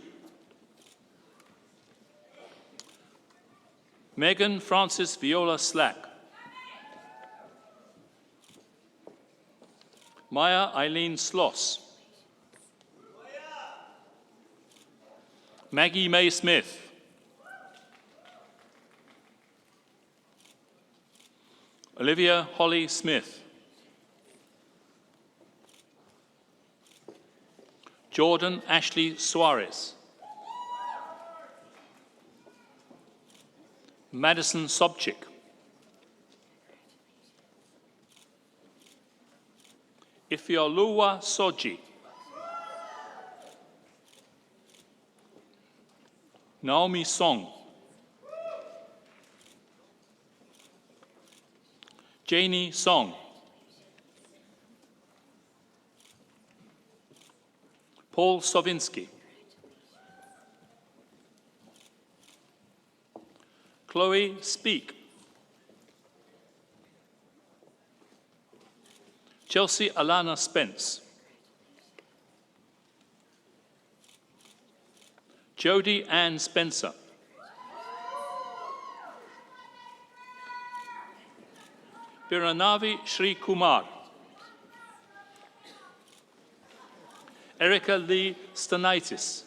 Megan Francis Viola Slack. Maya Eileen Sloss. Maggie May Smith. Olivia Holly Smith. Jordan Ashley Suarez. Madison Sobchik. Ifioluwa Soji. Naomi Song. Janie Song. Paul Sovinsky. Chloe Speak. Chelsea Alana Spence. Jodie Ann Spencer. Biranavi Sri Kumar. Erica Lee Stanaitis.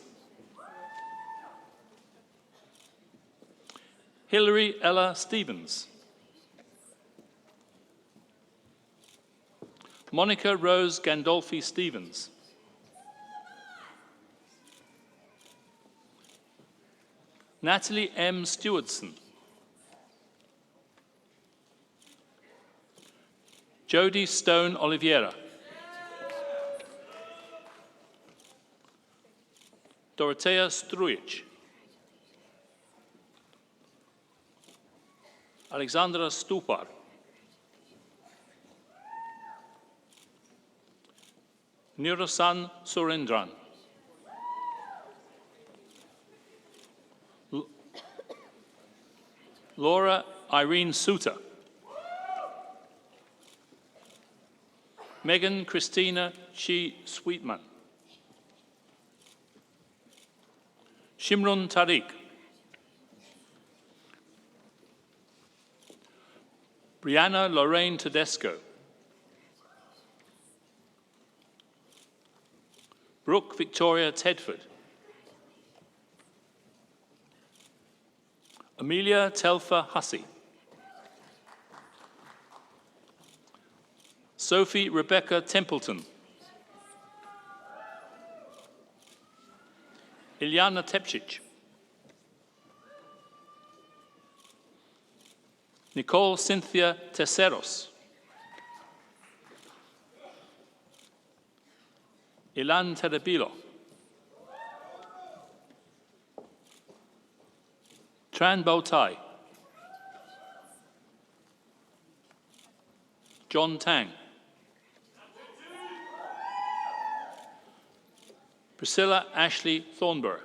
Hilary Ella Stevens. Monica Rose Gandolfi Stevens. Natalie M. Stewardson. Jodie Stone Oliveira. Dorothea Strujic. Alexandra Stupar. Nirosan Surendran. Laura Irene Suter. Megan Christina Chi Sweetman. Shimron Tariq. Brianna Lorraine Tedesco. Brooke Victoria Tedford. Amelia Telfer Hussey. Sophie Rebecca Templeton. Ilyana Tepchich. Nicole Cynthia Terceros. Ilan Terabilo. Tran Bautai. John Tang. Priscilla Ashley Thornborough.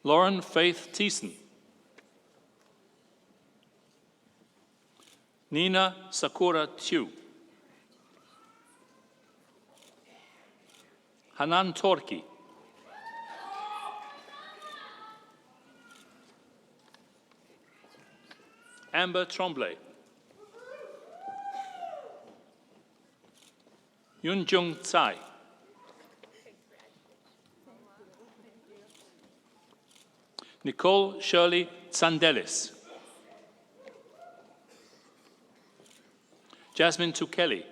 Lauren Faith Thiessen. Nina Sakura Tew. Hanan Torki. Amber Tremblay. Yunjung Tsai. Nicole Shirley Sandelis. Jasmine Tukeli.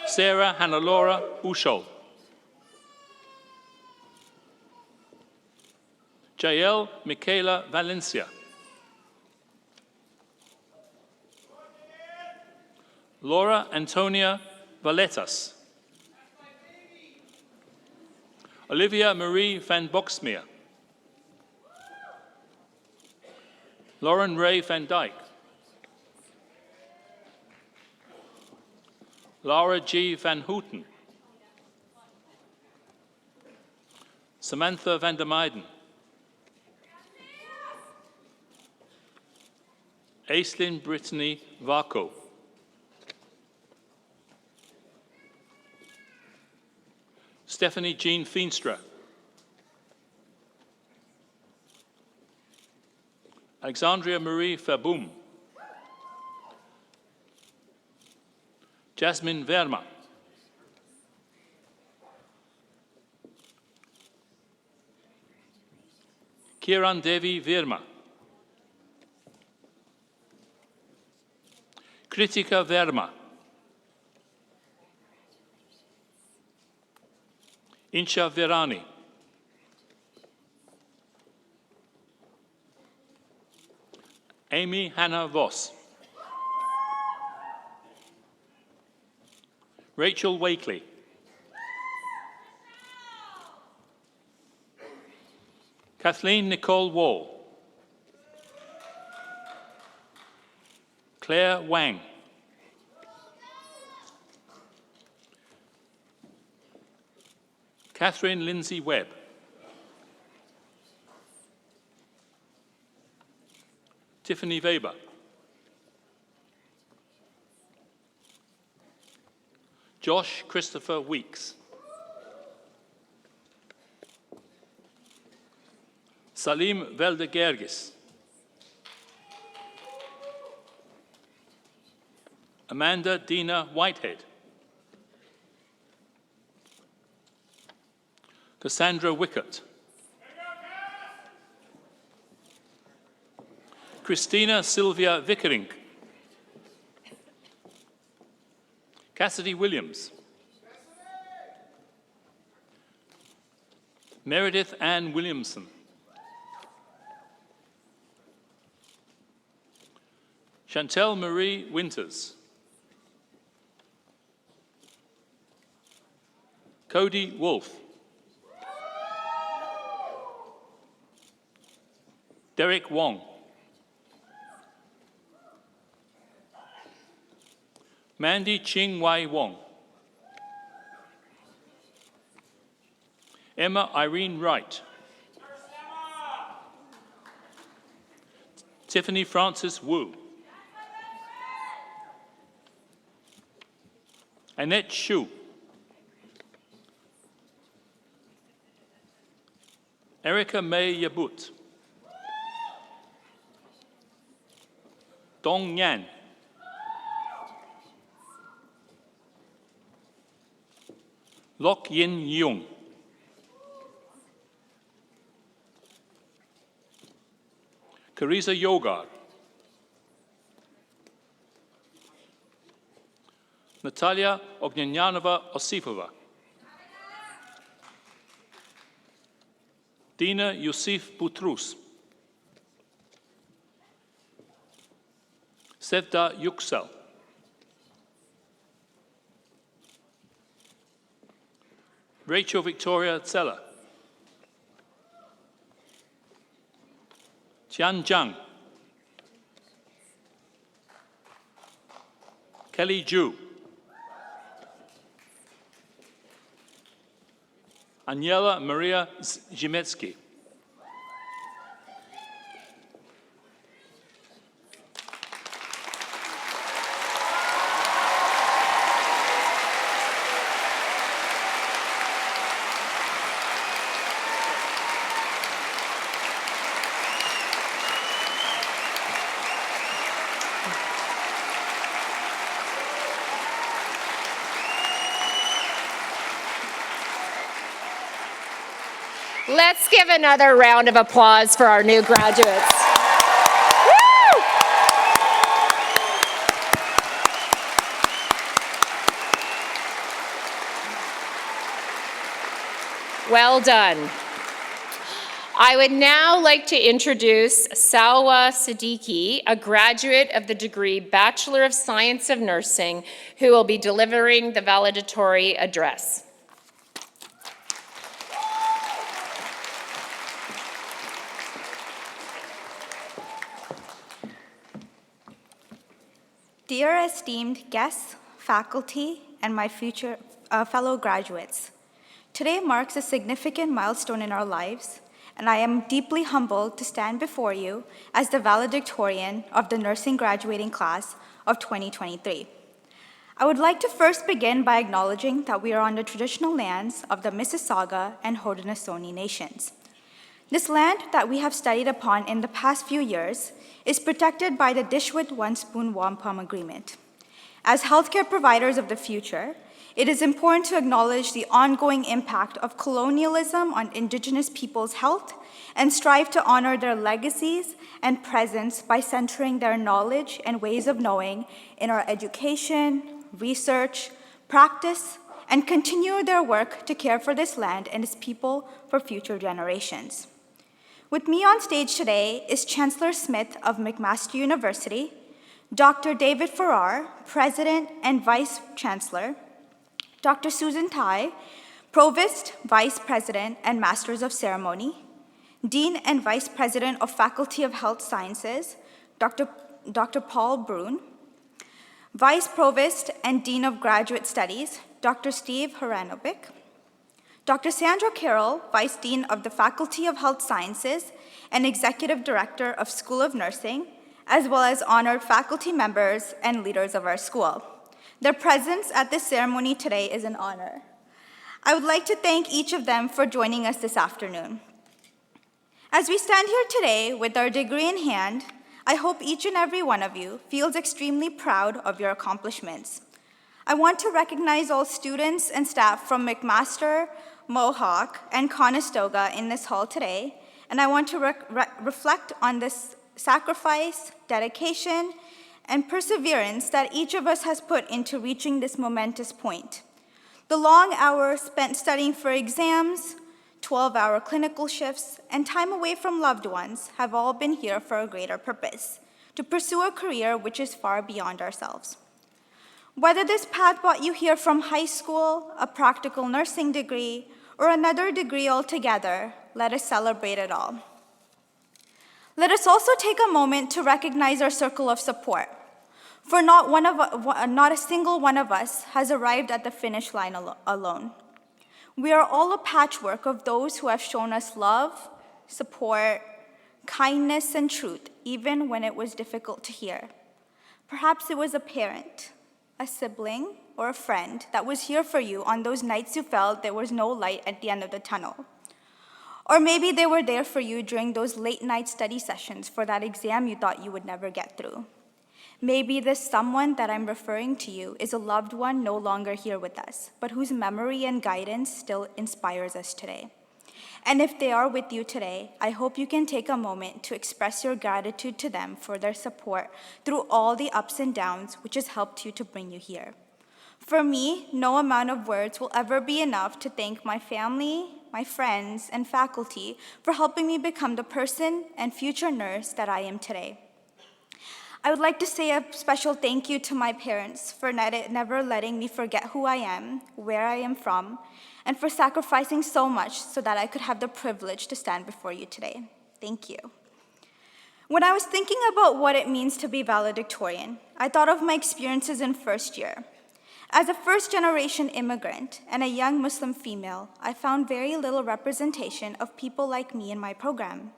Sarah Hannah-Laura Ushol. Jael Michaela Valencia. Laura Antonia Valetas. Olivia Marie van Boxmeer. Lauren Ray van Dyke. Laura G. van Houten. Samantha van der Meiden. Aislinn Brittany Varco. Stephanie Jean Feenstra. Alexandria Marie Verboom. Jasmine Verma. Kiran Devi Verma. Kritika Verma. Insha Virani. Amy Hannah Voss. Rachel Wakely. Kathleen Nicole Wall. Claire Wang. Catherine Lindsay Webb. Tiffany Weber. Josh Christopher Weeks. Salim Veldegergis. Amanda Dina Whitehead. Cassandra Wickett. Christina Sylvia Vickering. Cassidy Williams. Meredith Ann Williamson. Chantel Marie Winters. Cody Wolf. Derek Wong. Mandy Ching Wai Wong. Emma Irene Wright. Tiffany Frances Wu. Annette Shu. Erica May Yabut. Dong Yan. Lok Yin Yung. Carissa Yogar. Natalia Ognyanova Osipova. Dina Yusuf Butrus. Sevda Yüksel. Rachel Victoria Zeller. Tian Zhang. Kelly Zhu. Aniela Maria Zimetsky. Let's give another round of applause for our new graduates. Woo! Well done. I would now like to introduce Salwa Siddiqui, a graduate of the degree Bachelor of Science of Nursing, who will be delivering the valedictory address. Dear esteemed guests, faculty, and my future fellow graduates, today marks a significant milestone in our lives, and I am deeply humbled to stand before you as the valedictorian of the nursing graduating class of 2023. I would like to first begin by acknowledging that we are on the traditional lands of the Mississauga and Haudenosaunee nations. This land that we have studied upon in the past few years is protected by the Dishwit One Spoon Wampum Agreement. As healthcare providers of the future, it is important to acknowledge the ongoing impact of colonialism on Indigenous peoples' health and strive to honor their legacies and presence by centering their knowledge and ways of knowing in our education, research, practice, and continue their work to care for this land and its people for future generations. With me on stage today is Chancellor Smith of McMaster University, Dr. David Farrar, President and Vice Chancellor, Dr. Susan Tai, Provost, Vice President, and Masters of Ceremony, Dean and Vice President of Faculty of Health Sciences, Dr. Paul Brune, Vice Provost and Dean of Graduate Studies, Dr. Steve Haranovic, Dr. Sandra Carroll, Vice Dean of the Faculty of Health Sciences and Executive Director of School of Nursing, as well as honored faculty members and leaders of our school. Their presence at this ceremony today is an honor. I would like to thank each of them for joining us this afternoon. As we stand here today with our degree in hand, I hope each and every one of you feels extremely proud of your accomplishments. I want to recognize all students and staff from McMaster, Mohawk, and Conestoga in this hall today, and I want to reflect on this sacrifice, dedication, and perseverance that each of us has put into reaching this momentous point. The long hours spent studying for exams, 12-hour clinical shifts, and time away from loved ones have all been here for a greater purpose, to pursue a career which is far beyond ourselves. Whether this path brought you here from high school, a practical nursing degree, or another degree altogether, let us celebrate it all. Let us also take a moment to recognize our circle of support, for not a single one of us has arrived at the finish line alone. We are all a patchwork of those who have shown us love, support, kindness, and truth, even when it was difficult to hear. Perhaps it was a parent, a sibling, or a friend that was here for you on those nights you felt there was no light at the end of the tunnel. Or maybe they were there for you during those late-night study sessions for that exam you thought you would never get through. Maybe this someone that I'm referring to you is a loved one no longer here with us, but whose memory and guidance still inspires us today. And if they are with you today, I hope you can take a moment to express your gratitude to them for their support through all the ups and downs which has helped you to bring you here. For me, no amount of words will ever be enough to thank my family, my friends, and faculty for helping me become the person and future nurse that I am today. I would like to say a special thank you to my parents for never letting me forget who I am, where I am from, and for sacrificing so much so that I could have the privilege to stand before you today. Thank you. When I was thinking about what it means to be valedictorian, I thought of my experiences in first year. As a first-generation immigrant and a young Muslim female, I found very little representation of people like me in my program.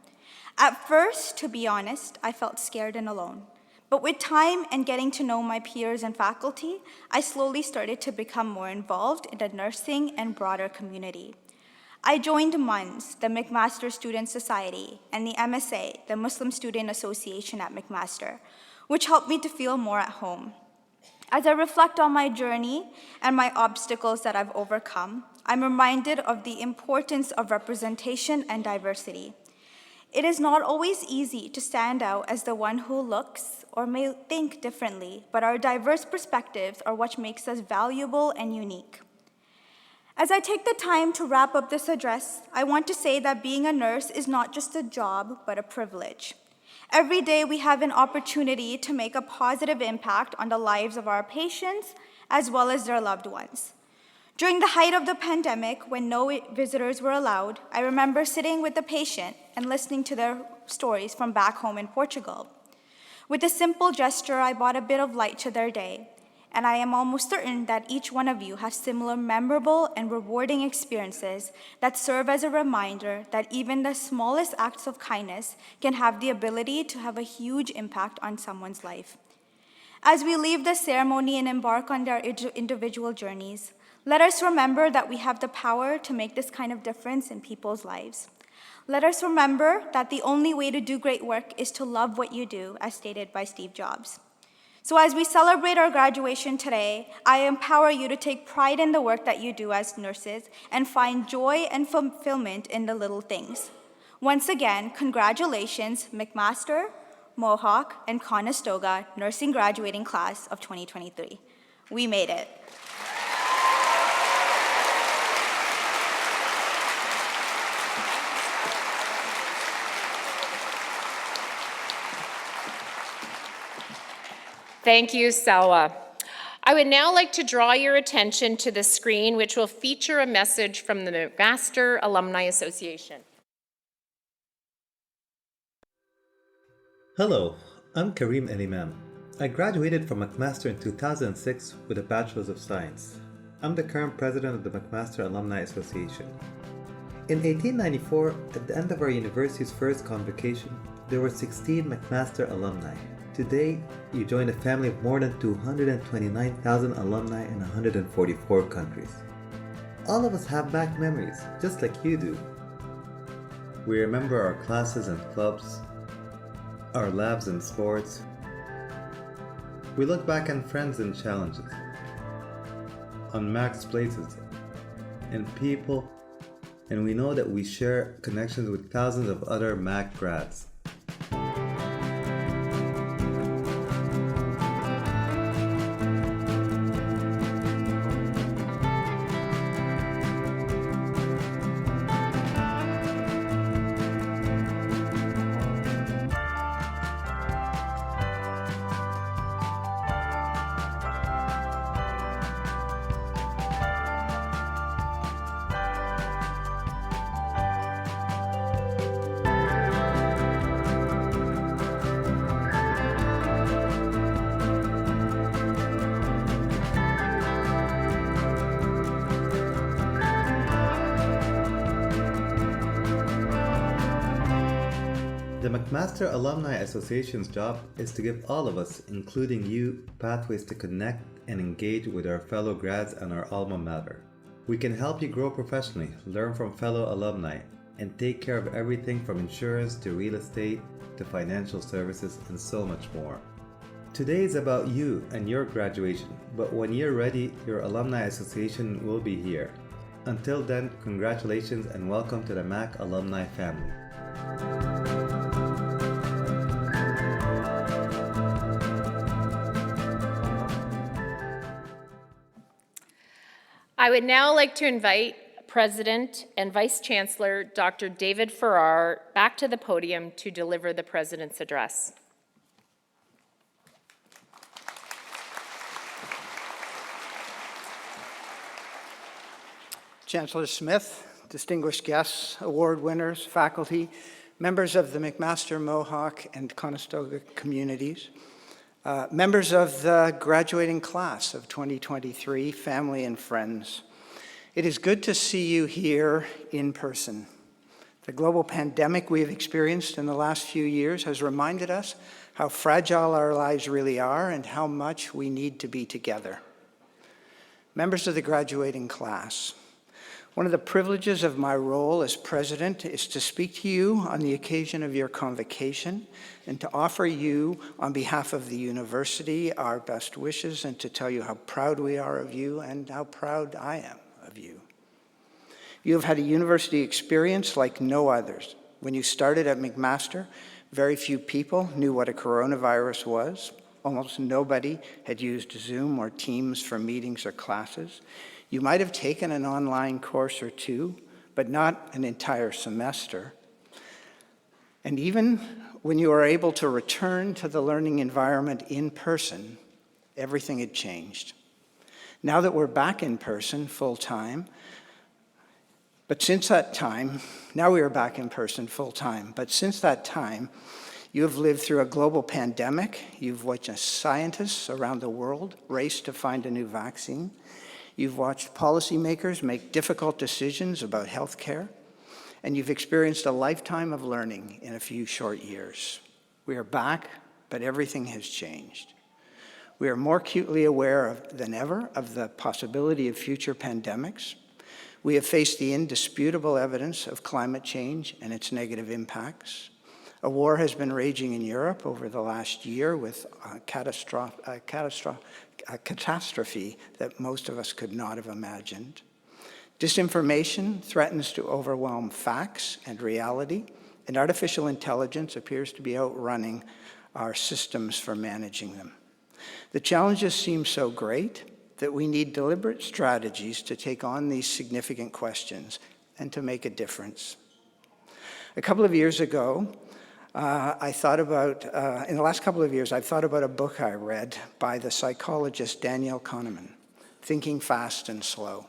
At first, to be honest, I felt scared and alone. But with time and getting to know my peers and faculty, I slowly started to become more involved in the nursing and broader community. I joined MUNS, the McMaster Student Society, and the MSA, the Muslim Student Association at McMaster, which helped me to feel more at home. As I reflect on my journey and my obstacles that I've overcome, I'm reminded of the importance of representation and diversity. It is not always easy to stand out as the one who looks or may think differently, but our diverse perspectives are what makes us valuable and unique. As I take the time to wrap up this address, I want to say that being a nurse is not just a job, but a privilege. Every day we have an opportunity to make a positive impact on the lives of our patients as well as their loved ones. During the height of the pandemic, when no visitors were allowed, I remember sitting with a patient and listening to their stories from back home in Portugal. With a simple gesture, I brought a bit of light to their day, and I am almost certain that each one of you has similar memorable and rewarding experiences that serve as a reminder that even the smallest acts of kindness can have the ability to have a huge impact on someone's life. As we leave the ceremony and embark on our individual journeys, let us remember that we have the power to make this kind of difference in people's lives. Let us remember that the only way to do great work is to love what you do, as stated by Steve Jobs. So as we celebrate our graduation today, I empower you to take pride in the work that you do as nurses and find joy and fulfillment in the little things. Once again, congratulations, McMaster, Mohawk, and Conestoga nursing graduating class of 2023. We made it. Thank you, Salwa. I would now like to draw your attention to the screen, which will feature a message from the McMaster Alumni Association. Hello, I'm Kareem El-Imam. I graduated from McMaster in 2006 with a Bachelor's of Science. I'm the current president of the McMaster Alumni Association. In 1894, at the end of our university's first convocation, there were 16 McMaster alumni. Today, you join a family of more than 229,000 alumni in 144 countries. All of us have back memories, just like you do. We remember our classes and clubs, our labs and sports. We look back on friends and challenges, on max places, and people, and we know that we share connections with thousands of other MAC grads. The McMaster Alumni Association's job is to give all of us, including you, pathways to connect and engage with our fellow grads and our alma mater. We can help you grow professionally, learn from fellow alumni, and take care of everything from insurance to real estate to financial services and so much more. Today is about you and your graduation, but when you're ready, your Alumni Association will be here. Until then, congratulations and welcome to the MAC Alumni family. I would now like to invite President and Vice Chancellor Dr. David Farrar back to the podium to deliver the President's address. Chancellor Smith, distinguished guests, award winners, faculty, members of the McMaster, Mohawk, and Conestoga communities, members of the graduating class of 2023, family and friends. It is good to see you here in person. The global pandemic we have experienced in the last few years has reminded us how fragile our lives really are and how much we need to be together. Members of the graduating class, one of the privileges of my role as president is to speak to you on the occasion of your convocation and to offer you, on behalf of the university, our best wishes and to tell you how proud we are of you and how proud I am of you. You have had a university experience like no others. When you started at McMaster, very few people knew what a coronavirus was. Almost nobody had used Zoom or Teams for meetings or classes. You might have taken an online course or two, but not an entire semester. And even when you were able to return to the learning environment in person, everything had changed. Now that we're back in person full-time, but since that time, now we are back in person full-time, but since that time, you have lived through a global pandemic. You've watched scientists around the world race to find a new vaccine. You've watched policymakers make difficult decisions about healthcare, and you've experienced a lifetime of learning in a few short years. We are back, but everything has changed. We are more acutely aware than ever of the possibility of future pandemics. We have faced the indisputable evidence of climate change and its negative impacts. A war has been raging in Europe over the last year with a catastrophe that most of us could not have imagined. Disinformation threatens to overwhelm facts and reality, and artificial intelligence appears to be outrunning our systems for managing them. The challenges seem so great that we need deliberate strategies to take on these significant questions and to make a difference. A couple of years ago, in the last couple of years, I've thought about a book I read by the psychologist Daniel Kahneman, Thinking Fast and Slow.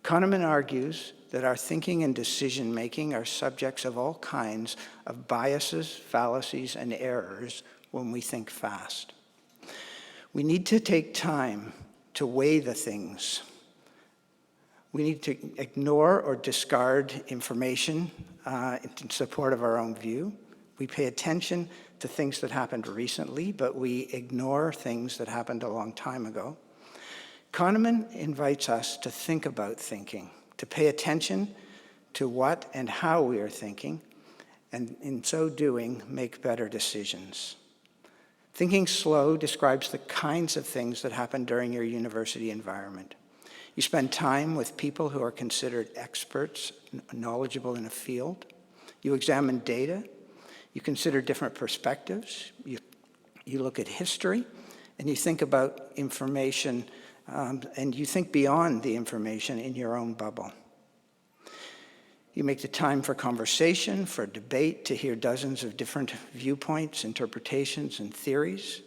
Kahneman argues that our thinking and decision-making are subjects of all kinds of biases, fallacies, and errors when we think fast. We need to take time to weigh the things. We need to ignore or discard information in support of our own view. We pay attention to things that happened recently, but we ignore things that happened a long time ago. Kahneman invites us to think about thinking, to pay attention to what and how we are thinking, and in so doing, make better decisions. Thinking slow describes the kinds of things that happen during your university environment. You spend time with people who are considered experts, knowledgeable in a field. You examine data. You consider different perspectives. You look at history, and you think about information, and you think beyond the information in your own bubble. You make the time for conversation, for debate, to hear dozens of different viewpoints, interpretations, and theories,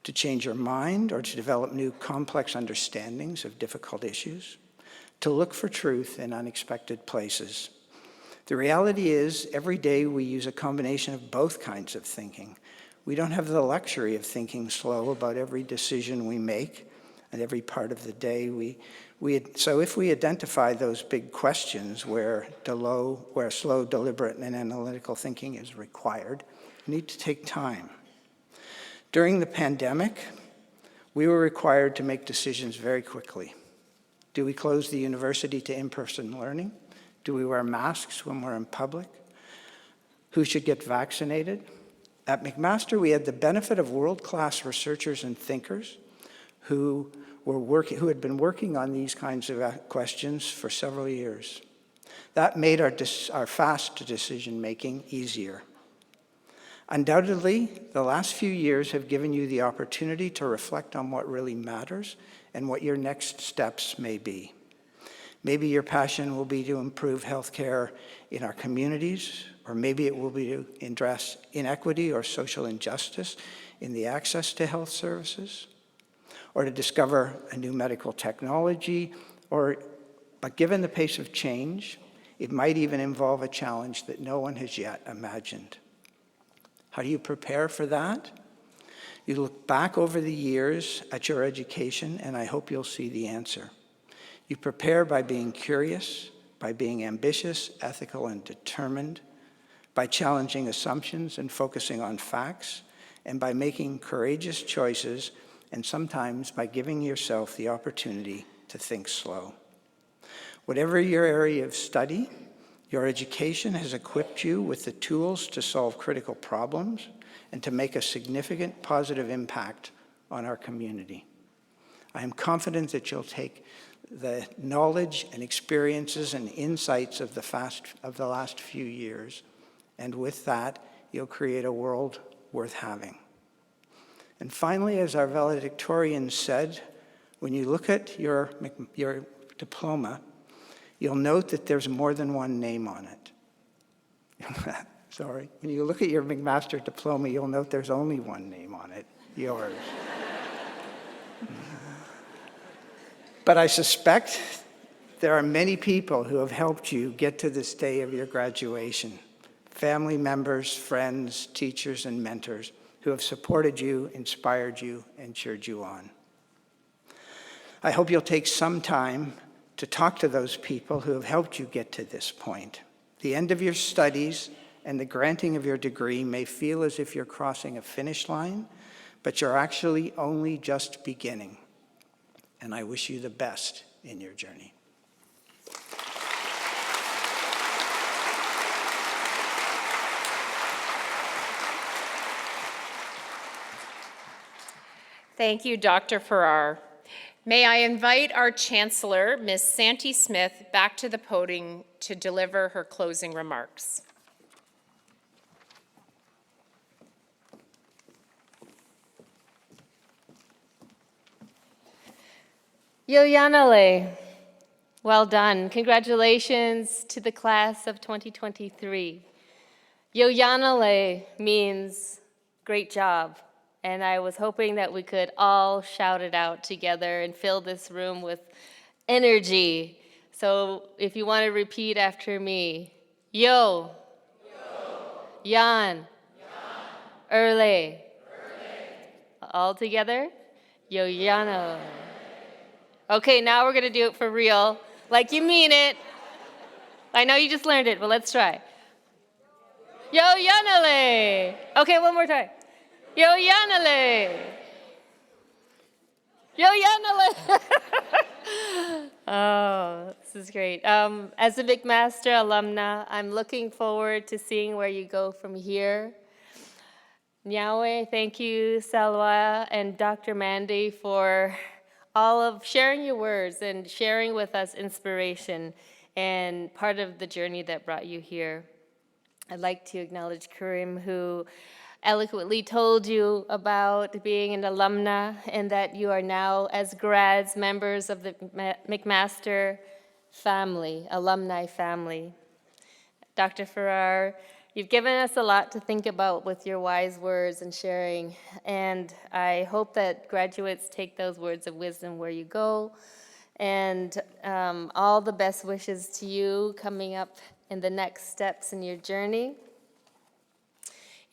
to change your mind or to develop new complex understandings of difficult issues, to look for truth in unexpected places. The reality is, every day we use a combination of both kinds of thinking. We don't have the luxury of thinking slow about every decision we make and every part of the day. So if we identify those big questions where slow, deliberate, and analytical thinking is required, we need to take time. During the pandemic, we were required to make decisions very quickly. Do we close the university to in-person learning? Do we wear masks when we're in public? Who should get vaccinated? At McMaster, we had the benefit of world-class researchers and thinkers who had been working on these kinds of questions for several years. That made our fast decision-making easier. Undoubtedly, the last few years have given you the opportunity to reflect on what really matters and what your next steps may be. Maybe your passion will be to improve healthcare in our communities, or maybe it will be to address inequity or social injustice in the access to health services, or to discover a new medical technology, but given the pace of change, it might even involve a challenge that no one has yet imagined. How do you prepare for that? You look back over the years at your education, and I hope you'll see the answer. You prepare by being curious, by being ambitious, ethical, and determined, by challenging assumptions and focusing on facts, and by making courageous choices, and sometimes by giving yourself the opportunity to think slow. Whatever your area of study, your education has equipped you with the tools to solve critical problems and to make a significant positive impact on our community. I am confident that you'll take the knowledge and experiences and insights of the last few years, and with that, you'll create a world worth having. And finally, as our valedictorian said, when you look at your diploma, you'll note that there's more than one name on it. Sorry. When you look at your McMaster diploma, you'll note there's only one name on it, yours. But I suspect there are many people who have helped you get to this day of your graduation. Family members, friends, teachers, and mentors who have supported you, inspired you, and cheered you on. I hope you'll take some time to talk to those people who have helped you get to this point. The end of your studies and the granting of your degree may feel as if you're crossing a finish line, but you're actually only just beginning. And I wish you the best in your journey. Thank you, Dr. Farrar. May I invite our Chancellor, Ms. Santi Smith, back to the podium to deliver her closing remarks. Yoyanale, well done. Congratulations to the class of 2023. Yoyanale means great job. And I was hoping that we could all shout it out together and fill this room with energy. So if you want to repeat after me, Yo. Yan. Erle. All together? Yoyano. Okay, now we're going to do it for real. Like you mean it. I know you just learned it, but let's try. Yoyanale. Okay, one more time. Yoyanale. Yoyanale. Oh, this is great. As a McMaster alumna, I'm looking forward to seeing where you go from here. Nyawe, thank you, Salwa and Dr. Mandy, for all of sharing your words and sharing with us inspiration and part of the journey that brought you here. I'd like to acknowledge Karim, who eloquently told you about being an alumna and that you are now, as grads, members of the McMaster family, alumni family. Dr. Farrar, you've given us a lot to think about with your wise words and sharing, and I hope that graduates take those words of wisdom where you go, and all the best wishes to you coming up in the next steps in your journey.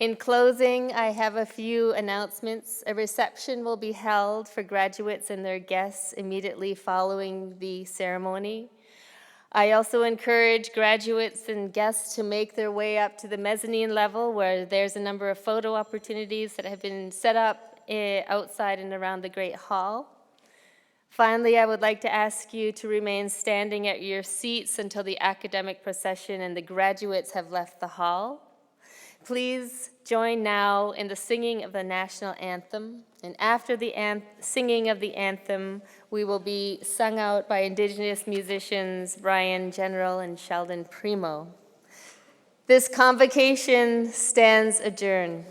In closing, I have a few announcements. A reception will be held for graduates and their guests immediately following the ceremony. I also encourage graduates and guests to make their way up to the mezzanine level, where there's a number of photo opportunities that have been set up outside and around the Great Hall. Finally, I would like to ask you to remain standing at your seats until the academic procession and the graduates have left the hall. Please join now in the singing of the national anthem. And after the singing of the anthem, we will be sung out by Indigenous musicians Brian General and Sheldon Primo. This convocation stands adjourned.